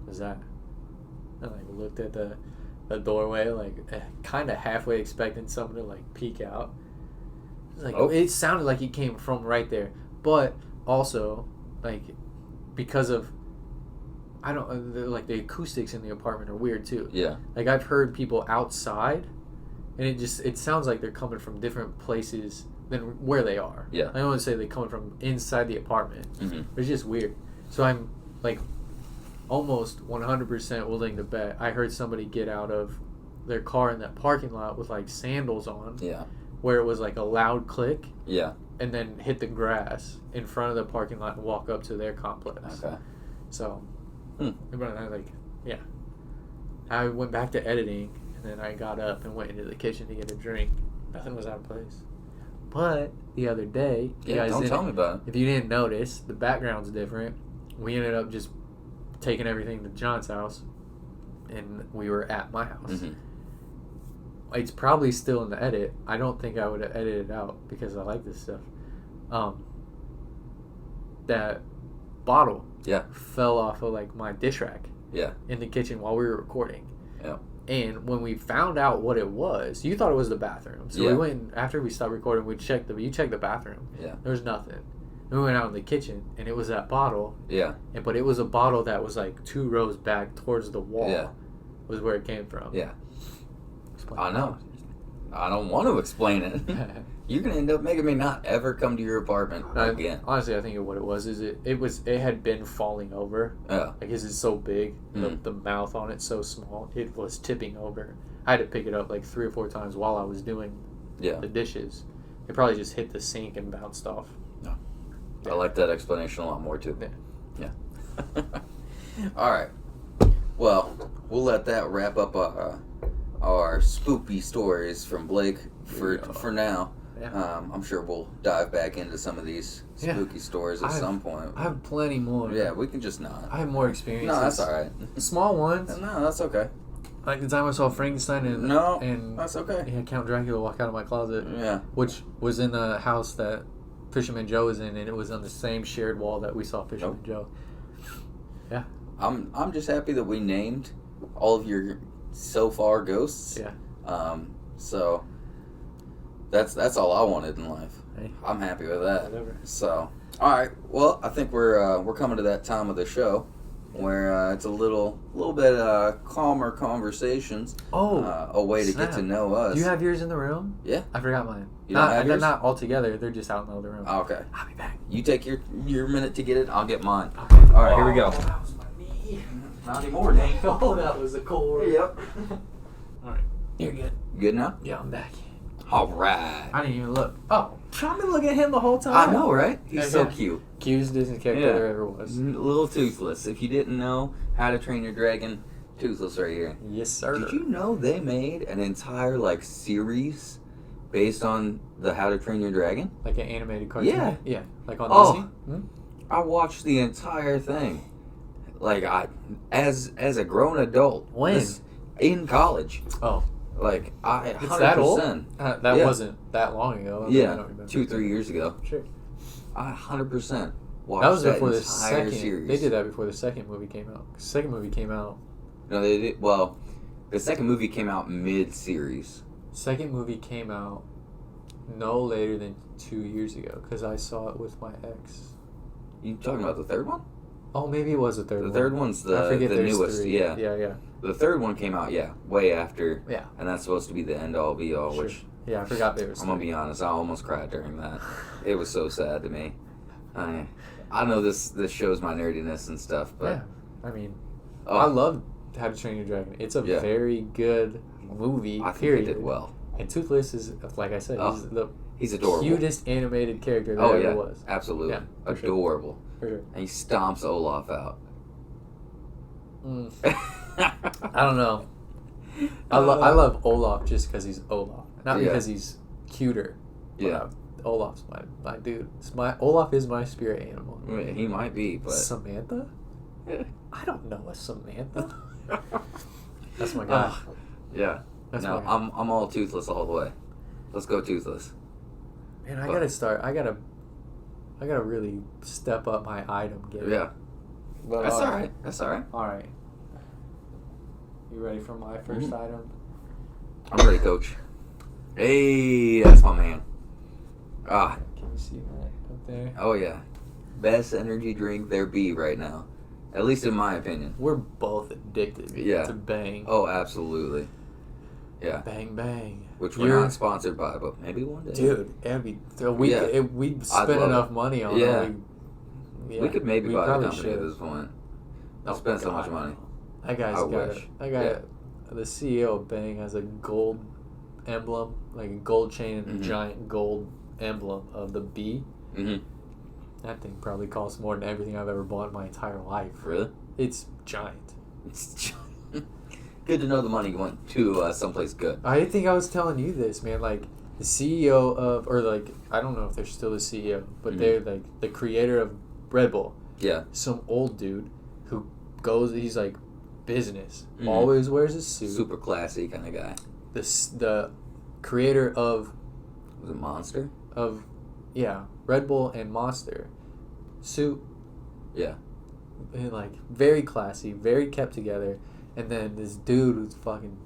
was that?" I like looked at the doorway, like kind of halfway expecting someone to like peek out. Like it sounded like it came from right there, but also like because of the acoustics in the apartment are weird too. Yeah. Like I've heard people outside, and it sounds like they're coming from different places than where they are. Yeah. I don't want to say they're coming from inside the apartment. It's just weird. So I'm like almost 100% willing to bet I heard somebody get out of their car in that parking lot with like sandals on. Yeah. Where it was like a loud click. Yeah. And then hit the grass in front of the parking lot and walk up to their complex. Okay. So. I went back to editing, and then I got up and went into the kitchen to get a drink. Nothing was out of place. But the other day, don't tell me about it. If you didn't notice, the background's different. We ended up just taking everything to John's house, and we were at my house. It's probably still in the edit. I don't think I would have edited it out because I like this stuff. That bottle fell off of like my dish rack in the kitchen while we were recording. And when we found out what it was, you thought it was the bathroom. So we went, after we stopped recording, you checked the bathroom. There was nothing. And we went out in the kitchen, and it was that bottle. But it was a bottle that was like 2 rows back towards the wall was where it came from. I know. I don't want to explain it. You're gonna end up making me not ever come to your apartment again. Honestly, I think what it was is it had been falling over. Like, because it's so big, the mouth on it so small, it was tipping over. I had to pick it up like 3 or 4 times while I was doing the dishes. It probably just hit the sink and bounced off. I like that explanation a lot more too. Yeah. All right. Well, we'll let that wrap up our spooky stories from Blake for now. I'm sure we'll dive back into some of these spooky stories at some point. I have plenty more. Yeah, we can just not. I have more experiences. No, that's all right. Small ones. No, that's okay. Like the time I saw Frankenstein and that's okay. Yeah, Count Dracula walk out of my closet. Yeah. Which was in a house that Fisherman Joe was in, and it was on the same shared wall that we saw Fisherman Joe. Yeah. I'm just happy that we named all of your so far ghosts. Yeah. So that's all I wanted in life. Hey. I'm happy with that. Whatever. So, all right. Well, I think we're coming to that time of the show where it's a little bit calmer conversations. Oh, a way to snap. get to know us. Do you have yours in the room? Yeah. I forgot mine. You don't have they're yours? not all together. They're just out in the other room. Oh, okay. I'll be back. You take your minute to get it. I'll get mine. Okay. All right, here we go. That was my knee. Not anymore, Nate. Oh, that was the cord. Yep. All right. You're good. Good now? Yeah, I'm back. All right. I didn't even look. Oh, I've been looking at him the whole time. I know, right? He's Okay. so cute. Cutest Disney character there ever was. Little Toothless. If you didn't know How to Train Your Dragon, Toothless right here. Yes, sir. Did you know they made an entire series based on the How to Train Your Dragon? Like an animated cartoon? Yeah. Yeah. Like on Oh. Disney? Hmm? I watched the entire thing. As a grown adult. When? In college. Oh. I 100%. It's that old? That Yeah. wasn't that long ago. I Yeah, don't remember. 2-3 years ago. Sure. I 100% watched That was that before the entire second. series. They did that before the second movie came out. The second movie came out. No, they did. Well, the second movie came out mid-series. Second movie came out no later than 2 years ago because I saw it with my ex. You talking about the third one? Oh, maybe it was the third one. The third one's I the forget there's newest. three. Yeah. Yeah. The third one came out, way after. Yeah. And that's supposed to be the end-all, be-all, Sure. which, Yeah, I forgot there was I'm going to be honest, I almost cried during that. It was so sad to me. I know this shows my nerdiness and stuff, but... Yeah. I mean, Oh, I love How to Train Your Dragon. It's a Yeah. very good movie, I think period. they did well. And Toothless is, like I said, he's the He's adorable. cutest animated character there Oh, ever yeah. was. Absolutely. Yeah, for sure. Adorable. For sure. And he stomps Olaf out. I don't know. I love Olaf just because he's Olaf, not Yeah. because he's cuter. Yeah. Olaf's my dude. Olaf is my spirit animal. I mean, he might be, but... Samantha? I don't know a Samantha. That's my guy. Yeah. That's No, my guy. I'm all Toothless all the way. Let's go Toothless. Man, I gotta really step up my item game. Yeah. But, That's all right. That's all right. All right. You ready for my first item? I'm ready, Coach. Hey, that's my man. Ah, Can you see that up there? oh yeah. Best energy drink there be right now. At least in my opinion. We're both addicted Yeah. to Bang. Oh, absolutely. Yeah. Bang Bang. Which we're not sponsored by, but maybe one day. Dude, it'd be we'd I'd spend love enough it. money on Yeah. it. We could maybe buy the probably company at should. this point. Oh, Spend so God, much money. That guy's I got wish. the CEO of Bang has a gold emblem, like a gold chain and a Mhm. giant gold emblem of the bee. Mm-hmm. That thing probably costs more than everything I've ever bought in my entire life. Really? It's giant. It's good to know the money went to someplace good. I think I was telling you this, man. Like the CEO of, or like I don't know if they're still the CEO, but Mhm. they're like the creator of Red Bull. Yeah. Some old dude who goes. He's like business. Mhm. Always wears a suit. Super classy kind of guy. The creator of Was it Monster? Red Bull and Monster suit. Yeah. And like very classy, very kept together. And then this dude who's fucking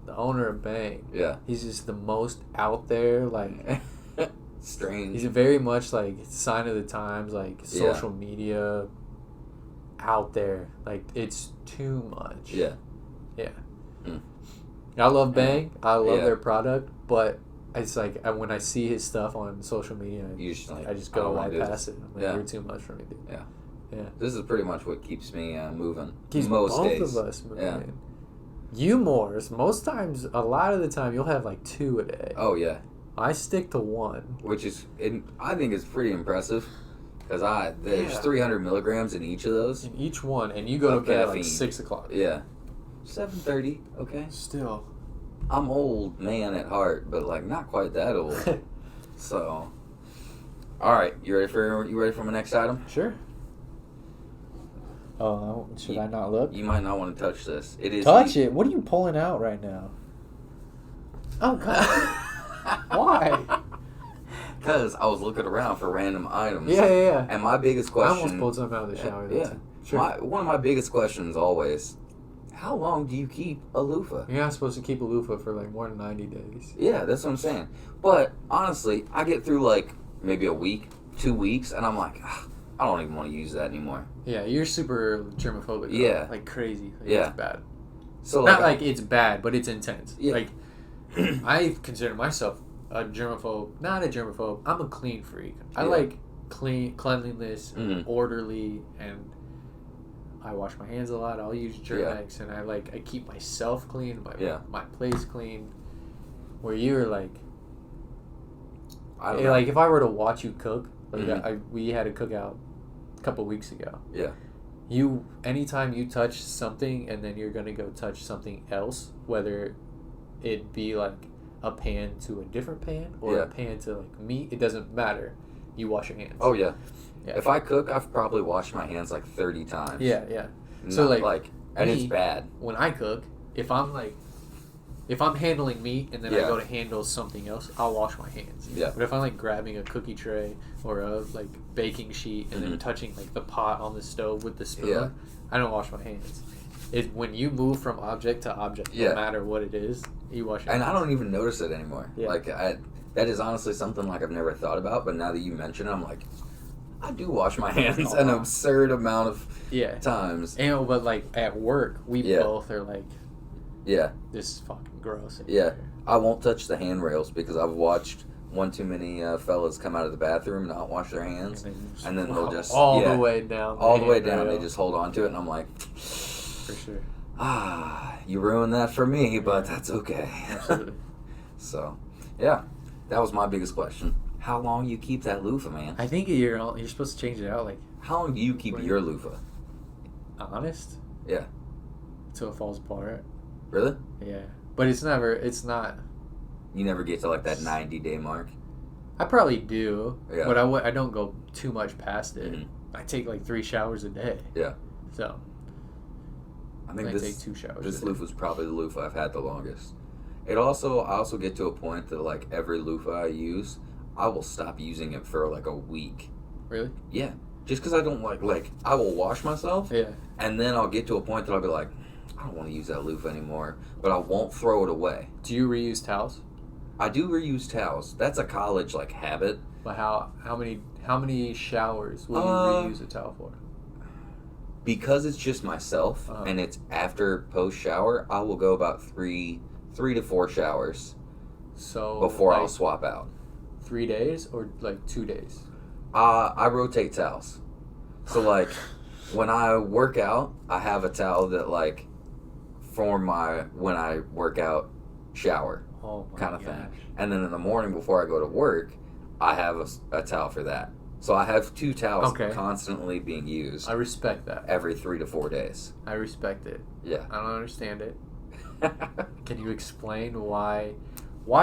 the owner of Bang. Yeah. He's just the most out there. Like Strange. he's very much like sign of the times, like Yeah. social media out there. Like it's too much. Yeah. Yeah. Mm. I love Bang. I love Yeah. their product, but it's like when I see his stuff on social media, You just like, I just I go don't right wanna do past this. it. I'm like, Yeah. you're too much for me, dude. Yeah. Yeah. This is pretty much what keeps me moving. Keeps most both days. of us moving. Yeah. You more. Most times, a lot of the time, you'll have like 2 a day. Oh yeah. I stick to 1. Which is, I think it's pretty impressive, because there's Yeah. 300 milligrams in each of those. In each one, and you go to Of bed at like caffeine. 6 o'clock. Yeah. 7:30. Okay. Still. I'm old man at heart, but like not quite that old. So. All right, you ready for my next item? Sure. Oh, should I not look? You might not want to touch this. It is Touch it. What are you pulling out right now? Oh God. Why? because I was looking around for random items. Yeah. And my biggest I question... almost pulled something out of the shower. Yeah. Sure. One of my biggest questions always, how long do you keep a loofah? You're not supposed to keep a loofah for like more than 90 days. Yeah, that's what I'm saying. But honestly, I get through like maybe a week, 2 weeks, and I'm like, I don't even want to use that anymore. Yeah, you're super germophobic. Yeah. Like crazy. Like, Yeah. It's bad. So Not like it's bad, but it's intense. Yeah. Like, I consider myself a germaphobe. Not a germaphobe. I'm a clean freak. I like cleanliness, orderly, and I wash my hands a lot. I'll use Germ-X, and I keep myself clean, my place clean. Where you're like, I don't know. like if I were to watch you cook, like we had a cookout a couple weeks ago. Yeah. Anytime you touch something and then you're gonna go touch something else, whether it be like a pan to a different pan or a pan to like meat, it doesn't matter. You wash your hands. Oh yeah. Yeah. If I cook, I've probably washed my hands like 30 times. Yeah. So like and me, it's bad. When I cook, if I'm handling meat and then I go to handle something else, I'll wash my hands. Yeah. But if I'm like grabbing a cookie tray or a like baking sheet and then touching like the pot on the stove with the spoon, I don't wash my hands. When you move from object to object, no matter what it is, you wash your hands. And I don't even notice it anymore. Yeah. Like that is honestly something like I've never thought about, but now that you mention it, I'm like, I do wash my hands an absurd amount of times. And but like at work, we both are like, this is fucking gross. Yeah, I won't touch the handrails because I've watched one too many fellas come out of the bathroom and not wash their hands, and then they'll just all the way down. All the way down, they just hold on to it, and I'm like, for sure. You ruined that for me, but that's okay. Absolutely. So, yeah, that was my biggest question. How long you keep that loofah, man? I think you're supposed to change it out like. How long do you keep your loofah? Honest? Yeah. Until it falls apart. Really? Yeah. But it's not. You never get to like that 90-day mark? I probably do. Yeah. But I don't go too much past it. Mm-hmm. I take like 3 showers a day. Yeah. So. I think take 2 showers. This loofah's probably the loofah I've had the longest. I also get to a point that like every loofah I use, I will stop using it for like a week. Really? Yeah. Just because I don't like I will wash myself. Yeah. And then I'll get to a point that I'll be like, I don't want to use that loofah anymore, but I won't throw it away. Do you reuse towels? I do reuse towels. That's a college like habit. But how many showers will you reuse a towel for? Because it's just myself and it's after post shower, I will go about 3 to 4 showers. So before I'll swap out. 3 days or like 2 days? I rotate towels. So like when I work out, I have a towel that like for my when I work out shower kind of thing. And then in the morning before I go to work, I have a towel for that. So I have 2 towels constantly being used. I respect that. Every 3 to 4 days. I respect it. Yeah. I don't understand it. Can you explain why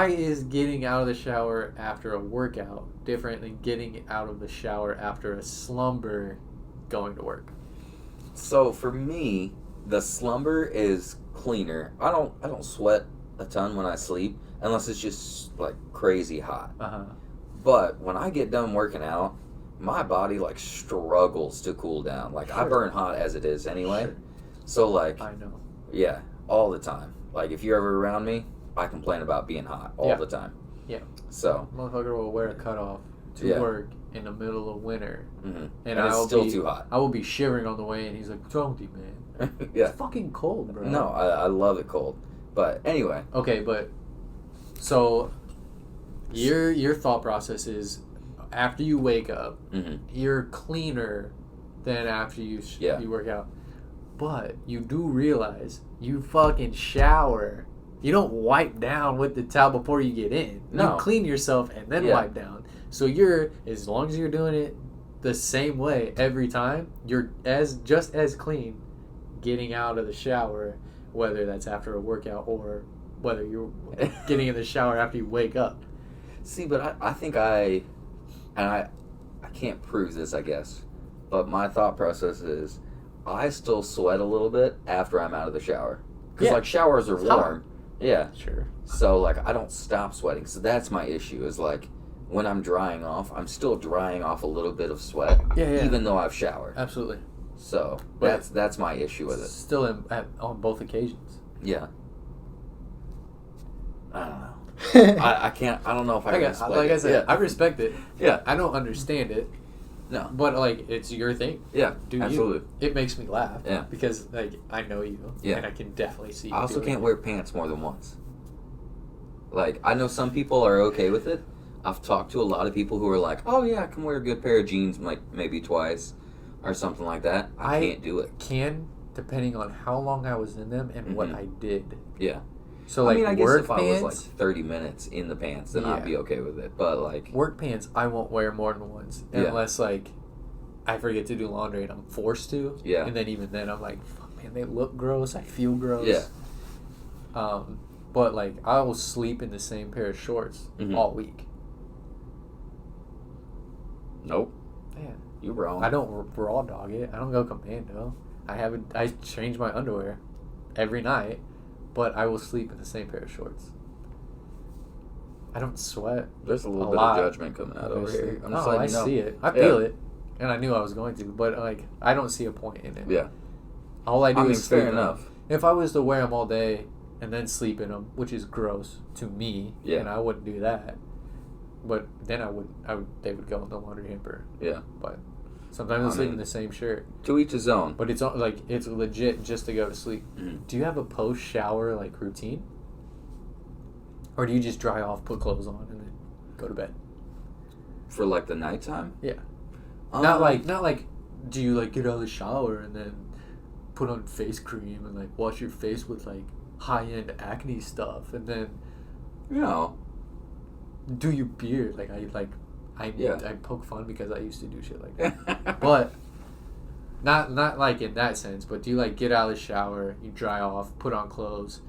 is getting out of the shower after a workout different than getting out of the shower after a slumber going to work? So for me, the slumber is cleaner. I don't sweat a ton when I sleep unless it's just like crazy hot. But when I get done working out, my body like struggles to cool down. Like I burn hot as it is anyway. So like I know. Yeah, all the time. Like if you're ever around me, I complain about being hot all the time. Yeah. So motherfucker will wear a cutoff to work in the middle of winter, and it's still too hot. I will be shivering on the way, and he's like, "What's wrong with you, man?" Yeah. It's fucking cold, bro. No, I love it cold. But anyway. Okay, but so your thought process is after you wake up, you're cleaner than after you work out. But you do realize you fucking shower. You don't wipe down with the towel before you get in. No. You clean yourself and then wipe down. So as long as you're doing it the same way every time, you're just as clean getting out of the shower, whether that's after a workout or whether you're getting in the shower after you wake up. See, but I think I can't prove this, I guess, but my thought process is I still sweat a little bit after I'm out of the shower. Because, like, showers are warm. Yeah. Sure. So, like, I don't stop sweating. So that's my issue is, like, when I'm drying off, I'm still drying off a little bit of sweat, even though I've showered. Absolutely. So that's my issue with it. Still on both occasions. Yeah. I don't know. I can't. I don't know if I can explain like I said, it. I respect it. Yeah. I don't understand it. No. But like, it's your thing. Yeah. Do absolutely. You? It makes me laugh. Yeah. Because like I know you. Yeah. And I can definitely see. You I also can't it. wear pants more than once. Like I know some people are okay with it. I've talked to a lot of people who are like, "Oh yeah, I can wear a good pair of jeans like maybe twice, or something like that." I can't do it. Can, depending on how long I was in them and what I did. Yeah. So like I guess work if pants, I was like 30 minutes in the pants, then I'd be okay with it. But like work pants, I won't wear more than once unless like I forget to do laundry and I'm forced to. Yeah. And then even then I'm like, fuck man, they look gross. I feel gross. Yeah. But like I will sleep in the same pair of shorts all week. Nope. Man, you're wrong. I don't raw dog it. I don't go commando. I change my underwear every night, but I will sleep in the same pair of shorts. I don't sweat. There's a little bit of judgment coming out over here. I'm just letting you know. I see it. I feel it, and I knew I was going to, but like I don't see a point in it. Yeah. All I do is sleep fair in enough. them. If I was to wear them all day and then sleep in them, which is gross to me, and I wouldn't do that. But then they would go in the laundry hamper. Yeah. But sometimes I sleep in the same shirt. To each his own. But it's like it's legit just to go to sleep. Mm-hmm. Do you have a post shower like routine, or do you just dry off, put clothes on, and then go to bed? For like the nighttime? Yeah. Not like. Do you like get out of the shower and then put on face cream and like wash your face with like high end acne stuff and then do your beard I poke fun because I used to do shit like that. But not like in that sense, but do you like get out of the shower, you dry off, put on clothes,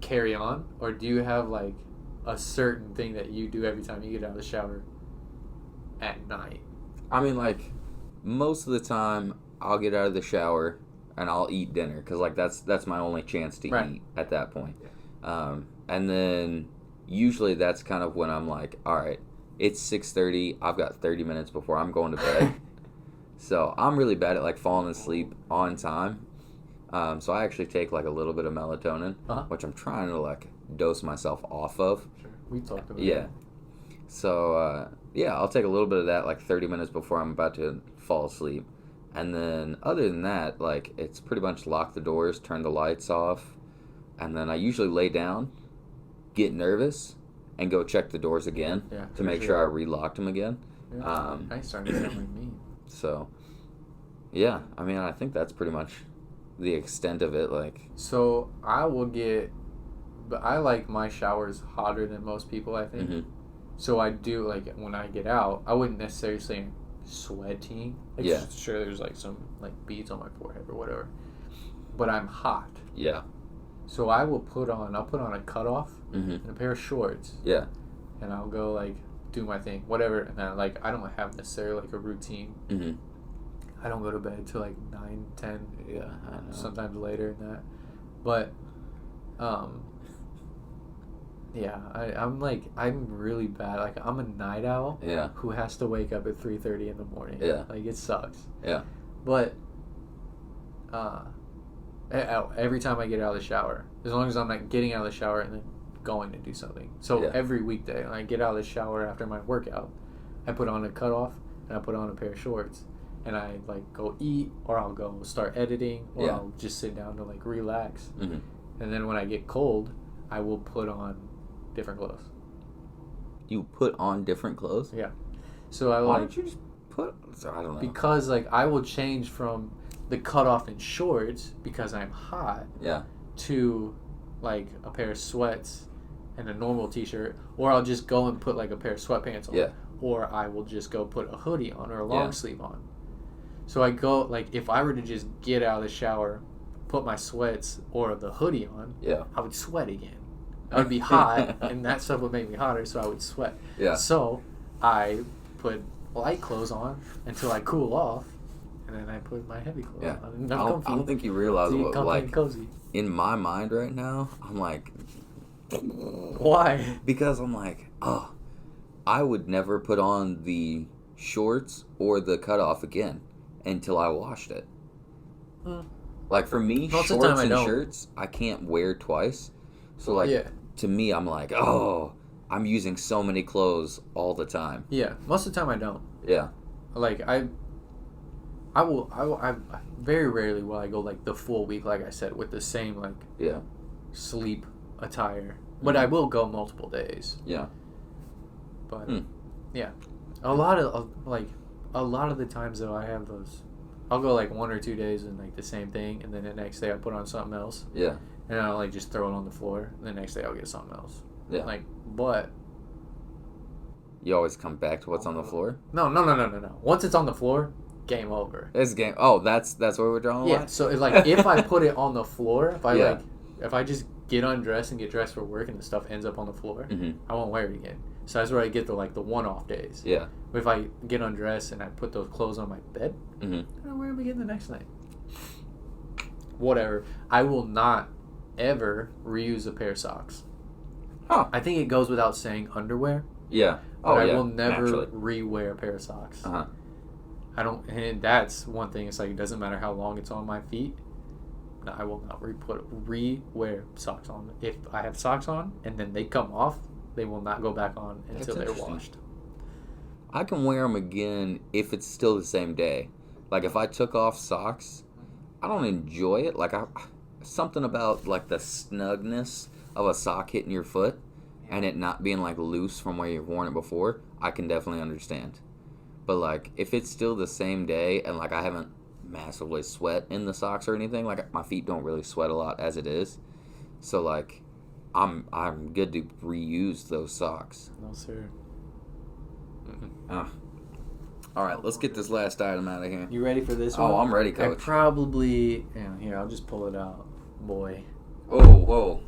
carry on, or do you have like a certain thing that you do every time you get out of the shower at night? I mean, like most of the time I'll get out of the shower and I'll eat dinner because like that's my only chance to eat at that point. And then usually that's kind of when I'm like, all right, it's 6:30. I've got 30 minutes before I'm going to bed. So I'm really bad at like falling asleep on time. So I actually take like a little bit of melatonin, which I'm trying to like dose myself off of. Sure. We talked about that. So I'll take a little bit of that like 30 minutes before I'm about to fall asleep. And then other than that, like it's pretty much lock the doors, turn the lights off, and then I usually lay down, get nervous, and go check the doors again to make sure I relocked them again. Yeah. I started to sound like me. So, yeah, I mean, I think that's pretty much the extent of it. Like, so I like my showers hotter than most people, I think. Mm-hmm. So I do like when I get out, I wouldn't necessarily say I'm sweating. Like, sure, there's like some like beads on my forehead or whatever, but I'm hot. Yeah. So I'll put on a cutoff and a pair of shorts. Yeah. And I'll go like do my thing, whatever. And then like I don't have necessarily like a routine. Mm-hmm. I don't go to bed till like 9, 10. Yeah, I know. Sometimes later than that. But, yeah, I'm really bad. Like I'm a night owl. Yeah. Who has to wake up at 3:30 in the morning. Yeah. Like it sucks. Yeah. But, every time I get out of the shower, as long as I'm not getting out of the shower and then going to do something. So every weekday, when I get out of the shower after my workout, I put on a cutoff and I put on a pair of shorts, and I like go eat, or I'll go start editing, or I'll just sit down to like relax. Mm-hmm. And then when I get cold, I will put on different clothes. You put on different clothes? Yeah. So I Why don't you just put? So I don't know. Because like I will change from the cutoff and shorts because I'm hot. Yeah. To like a pair of sweats and a normal t-shirt, or I'll just go and put like a pair of sweatpants on. Yeah. Or I will just go put a hoodie on or a long sleeve on. So I go like if I were to just get out of the shower, put my sweats or the hoodie on, I would sweat again. I would be hot, and that stuff would make me hotter, so I would sweat. Yeah. So I put light clothes on until I cool off, and then I put my heavy clothes on. And I don't think you realize what like cozy. In my mind right now, I'm like, why? Because I'm like, oh, I would never put on the shorts or the cutoff again until I washed it. Like for me, Most of the shorts time I and don't. shirts I can't wear twice. So like Yeah. to me, I'm like, oh, I'm using so many clothes all the time. Yeah, most of the time I don't. Yeah. Like I very rarely will I go like the full week, like I said, with the same like Yeah. sleep attire. But I will go multiple days. Yeah. But yeah, a lot of the times though, I have those. I'll go like 1 or 2 days in like the same thing, and then the next day I put on something else. Yeah. And I'll like just throw it on the floor. And the next day I'll get something else. Yeah. Like, but You always come back to what's on the floor. no. Once it's on the floor, game over. This game. Oh, that's where we're drawing the Yeah. line? So like if I put it on the floor, Yeah. if I just get undressed and get dressed for work and the stuff ends up on the floor, I won't wear it again. So that's where I get the one-off days. Yeah. But if I get undressed and I put those clothes on my bed, Mm-hmm. I'll wear them again the next night. Whatever. I will not ever reuse a pair of socks. Huh. I think it goes without saying underwear, Yeah. but Oh, I yeah. will never Naturally. re-wear a pair of socks. Uh-huh. I don't, and that's one thing. It's like it doesn't matter how long it's on my feet. No, I will not re-wear socks on. If I have socks on and then they come off, they will not go back on until That's they're interesting. washed. I can wear them again if it's still the same day. Like if I took off socks, I don't enjoy it. Like something about like the snugness of a sock hitting your foot and it not being like loose from where you've worn it before, I can definitely understand. But like if it's still the same day and like I haven't massively sweat in the socks or anything, like my feet don't really sweat a lot as it is. So like I'm good to reuse those socks. No, sir. All right, let's get this last item out of here. You ready for this one? Oh, I'm ready, I Coach. probably... Yeah, here, I'll just pull it out. Boy. Oh, whoa.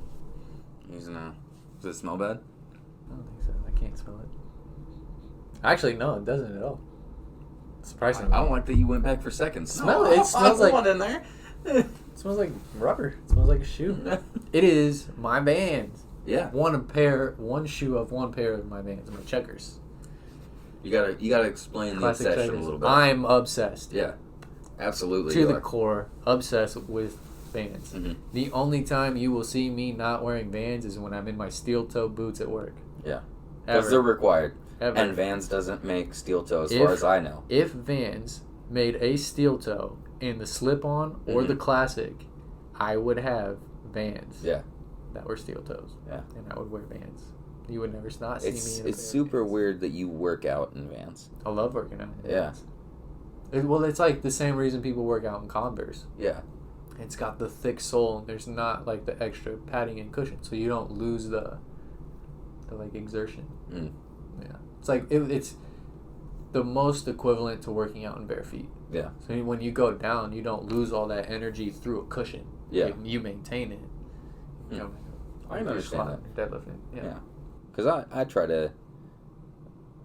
Does it smell bad? I don't think so. I can't smell it. Actually, no, it doesn't at all. Surprisingly. I don't like that you went back for seconds. Smell it. It smells like... one in there. It smells like rubber. It smells like a shoe. It is my Vans. Yeah. One shoe of one pair of my Vans. My Checkers. You gotta explain Classic the obsession Checkers. a little bit. I'm obsessed. Yeah. Absolutely. To you the are. core, obsessed with Vans. Mhm. The only time you will see me not wearing Vans is when I'm in my steel toe boots at work. Yeah. Because Ever. they're required. Ever. And Vans doesn't make steel toe as far as I know. If Vans made a steel toe in the slip-on or the classic, I would have Vans. Yeah. That were steel toes. Yeah. And I would wear Vans. You would never not see me in a It's pair of super Vans. weird that you work out in Vans. I love working out. in Yeah. Vans. Well, it's like the same reason people work out in Converse. Yeah. It's got the thick sole. There's not like the extra padding and cushion, so you don't lose the like exertion. Mm. Yeah, it's like it's the most equivalent to working out in bare feet. Yeah. So when you go down, you don't lose all that energy through a cushion. Yeah. You maintain it. You know, I can understand that. Deadlifting. Yeah. Because I try to,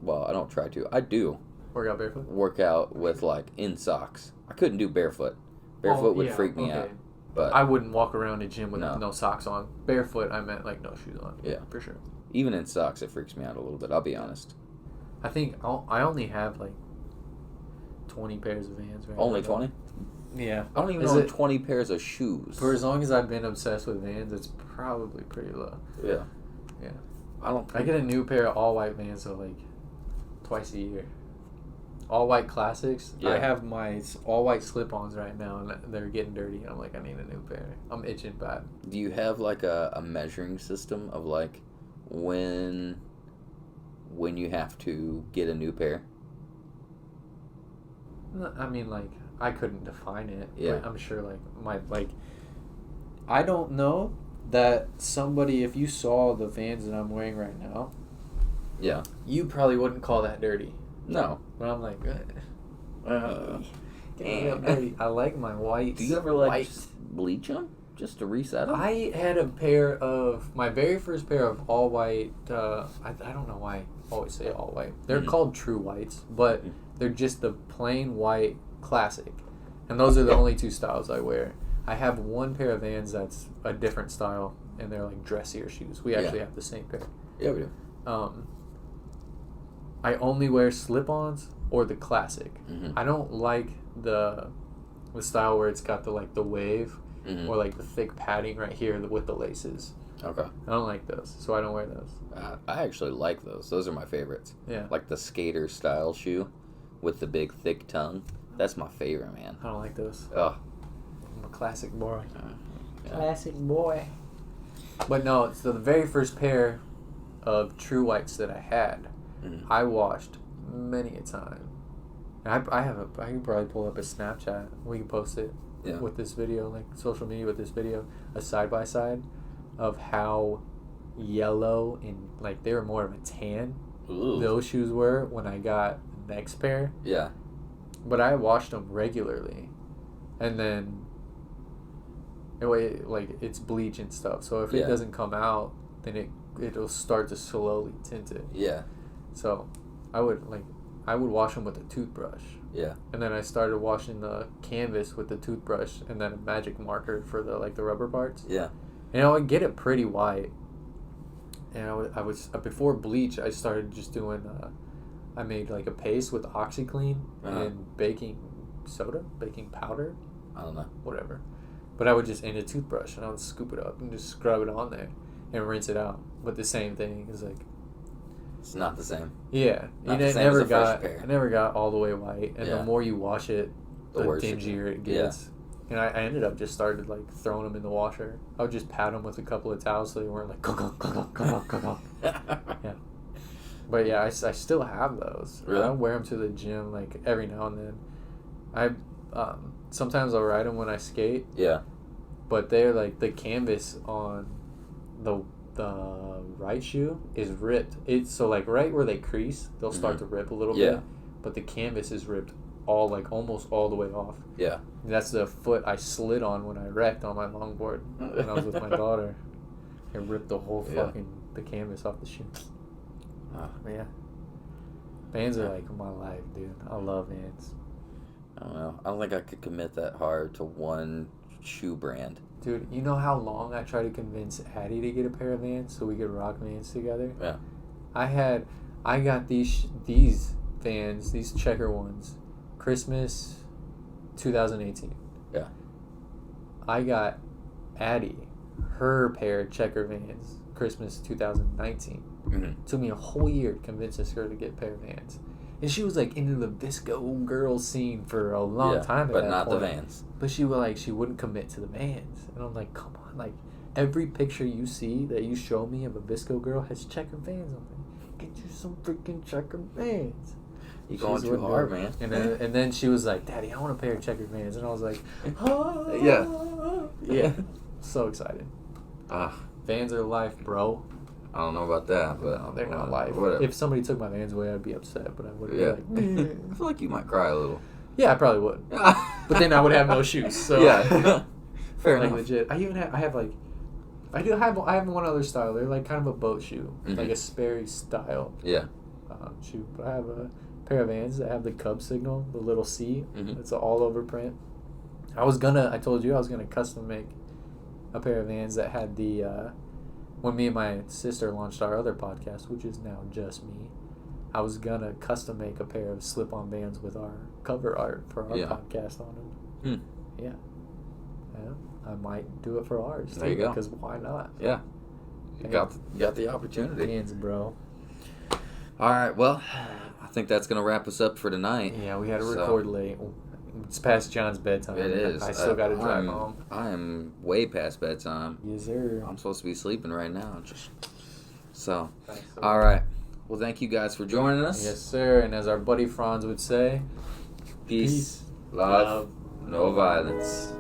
well, I don't try to. I do Work out barefoot. work out with, like, in socks. I couldn't do barefoot. Barefoot would freak me out. But I wouldn't walk around a gym with No. no socks on. Barefoot, I meant like no shoes on. Yeah. For sure. even in socks, it freaks me out a little bit, I'll be honest. I think I only have like 20 pairs of Vans right now. Only 20? Yeah. I don't even own 20 pairs of shoes. For as long as I've been obsessed with Vans, it's probably pretty low. Yeah. Yeah. I get a new pair of all white Vans so like twice a year. All white classics. Yeah. I have my all white slip-ons right now, and they're getting dirty. I'm like, I need a new pair. I'm itching bad. Do you have like a measuring system of like when you have to get a new pair? I mean, like, I couldn't define it. Yeah. But I'm sure, I don't know that somebody, if you saw the Vans that I'm wearing right now, Yeah. you probably wouldn't call that dirty. No. But I'm like, Damn. dirty. I like my white. Do you ever like bleach them just to reset them? I had a pair of my very first pair of all white. I don't know why I always say all white. They're called true whites, but they're just the plain white classic, and those are the only two styles I wear. I have one pair of Vans that's a different style, and they're like dressier shoes. We actually have the same pair. Yeah, we do. I only wear slip-ons or the classic. Mm-hmm. I don't like the style where it's got the wave Mm-hmm. or like the thick padding right here with the laces. Okay. I don't like those, so I don't wear those. I actually like those. Those are my favorites. Yeah. Like the skater style shoe with the big thick tongue. That's my favorite, man. I don't like those. Oh. I'm a classic boy. Yeah. Classic boy. But no, so the very first pair of true whites that I had, Mm-hmm. I washed many a time. And I can probably pull up a Snapchat. We can post it with this video, like social media with this video, a side by side of how yellow and like they were more of a tan. Ooh. Those shoes were when I got the next pair. Yeah. But I washed them regularly, and then it's bleach and stuff. So if it doesn't come out, then it'll start to slowly tint it. Yeah. So I would wash them with a toothbrush. Yeah. And then I started washing the canvas with the toothbrush and then a magic marker for the rubber parts. Yeah. And I would get it pretty white. And I was before bleach, I started just doing I made like a paste with OxyClean and baking powder. I don't know. Whatever. But I would just in a toothbrush and I would scoop it up and just scrub it on there and rinse it out. But the same thing is like, it's not the same. yeah, Not the same as a fresh pair. It never got all the way white, and the more you wash it, the worse dingier it gets. And I ended up just started like throwing them in the washer. I would just pat them with a couple of towels so they weren't like yeah. But yeah, I still have those. Really? I wear them to the gym like every now and then. I sometimes I'll ride them when I skate. Yeah. But they're like the canvas on the right shoe is ripped. It's so like right where they crease, they'll start to rip a little bit. But the canvas is ripped almost all the way off. Yeah. That's the foot I slid on when I wrecked on my longboard when I was with my daughter. It ripped the whole the canvas off the shoe. But yeah. Vans are like my life, dude. I love Vans. I don't know. I don't think I could commit that hard to one shoe brand. Dude, you know how long I tried to convince Addie to get a pair of Vans so we could rock Vans together? Yeah. I got these Vans, these checker ones, Christmas 2018. Yeah. I got Addie her pair of checker Vans, Christmas 2019. Mm-hmm. Took me a whole year to convince her to get a pair of Vans. And she was like into the Visco girl scene for a long time at but that not point. the Vans. But she wouldn't commit to the Vans. And I'm like, come on, like every picture you see that you show me of a Visco girl has checker Vans on it. Get you some freaking checker Vans. You going too hard, man. And then she was like, Daddy, I want a pair of checker Vans. And I was like, oh. Yeah. So excited. Vans are life, bro. I don't know about that, but No, they're not life. Whatever. If somebody took my Vans away, I'd be upset, but I wouldn't be like, I feel like you might cry a little. yeah, I probably would. But then I would have no shoes. So yeah, fair like enough. legit. I have one other style. They're like kind of a boat shoe, like a Sperry style Yeah. shoe. But I have a pair of Vans that have the Cub signal, the little C. Mm-hmm. It's an all over print. I told you I was gonna custom make a pair of Vans that had the. When me and my sister launched our other podcast, which is now just me, I was gonna custom make a pair of slip-on Vans with our cover art for our podcast on them. Yeah. I might do it for ours. There you go. Because why not? Yeah. You got the opportunity. Vans, bro. All right. Well, I think that's gonna wrap us up for tonight. Yeah, we had to record late. It's past John's bedtime. It is. I still got to drive home. I am way past bedtime. Yes, sir. I'm supposed to be sleeping right now. All right. Well, thank you guys for joining us. Yes, sir. And as our buddy Franz would say, Peace, love, no violence.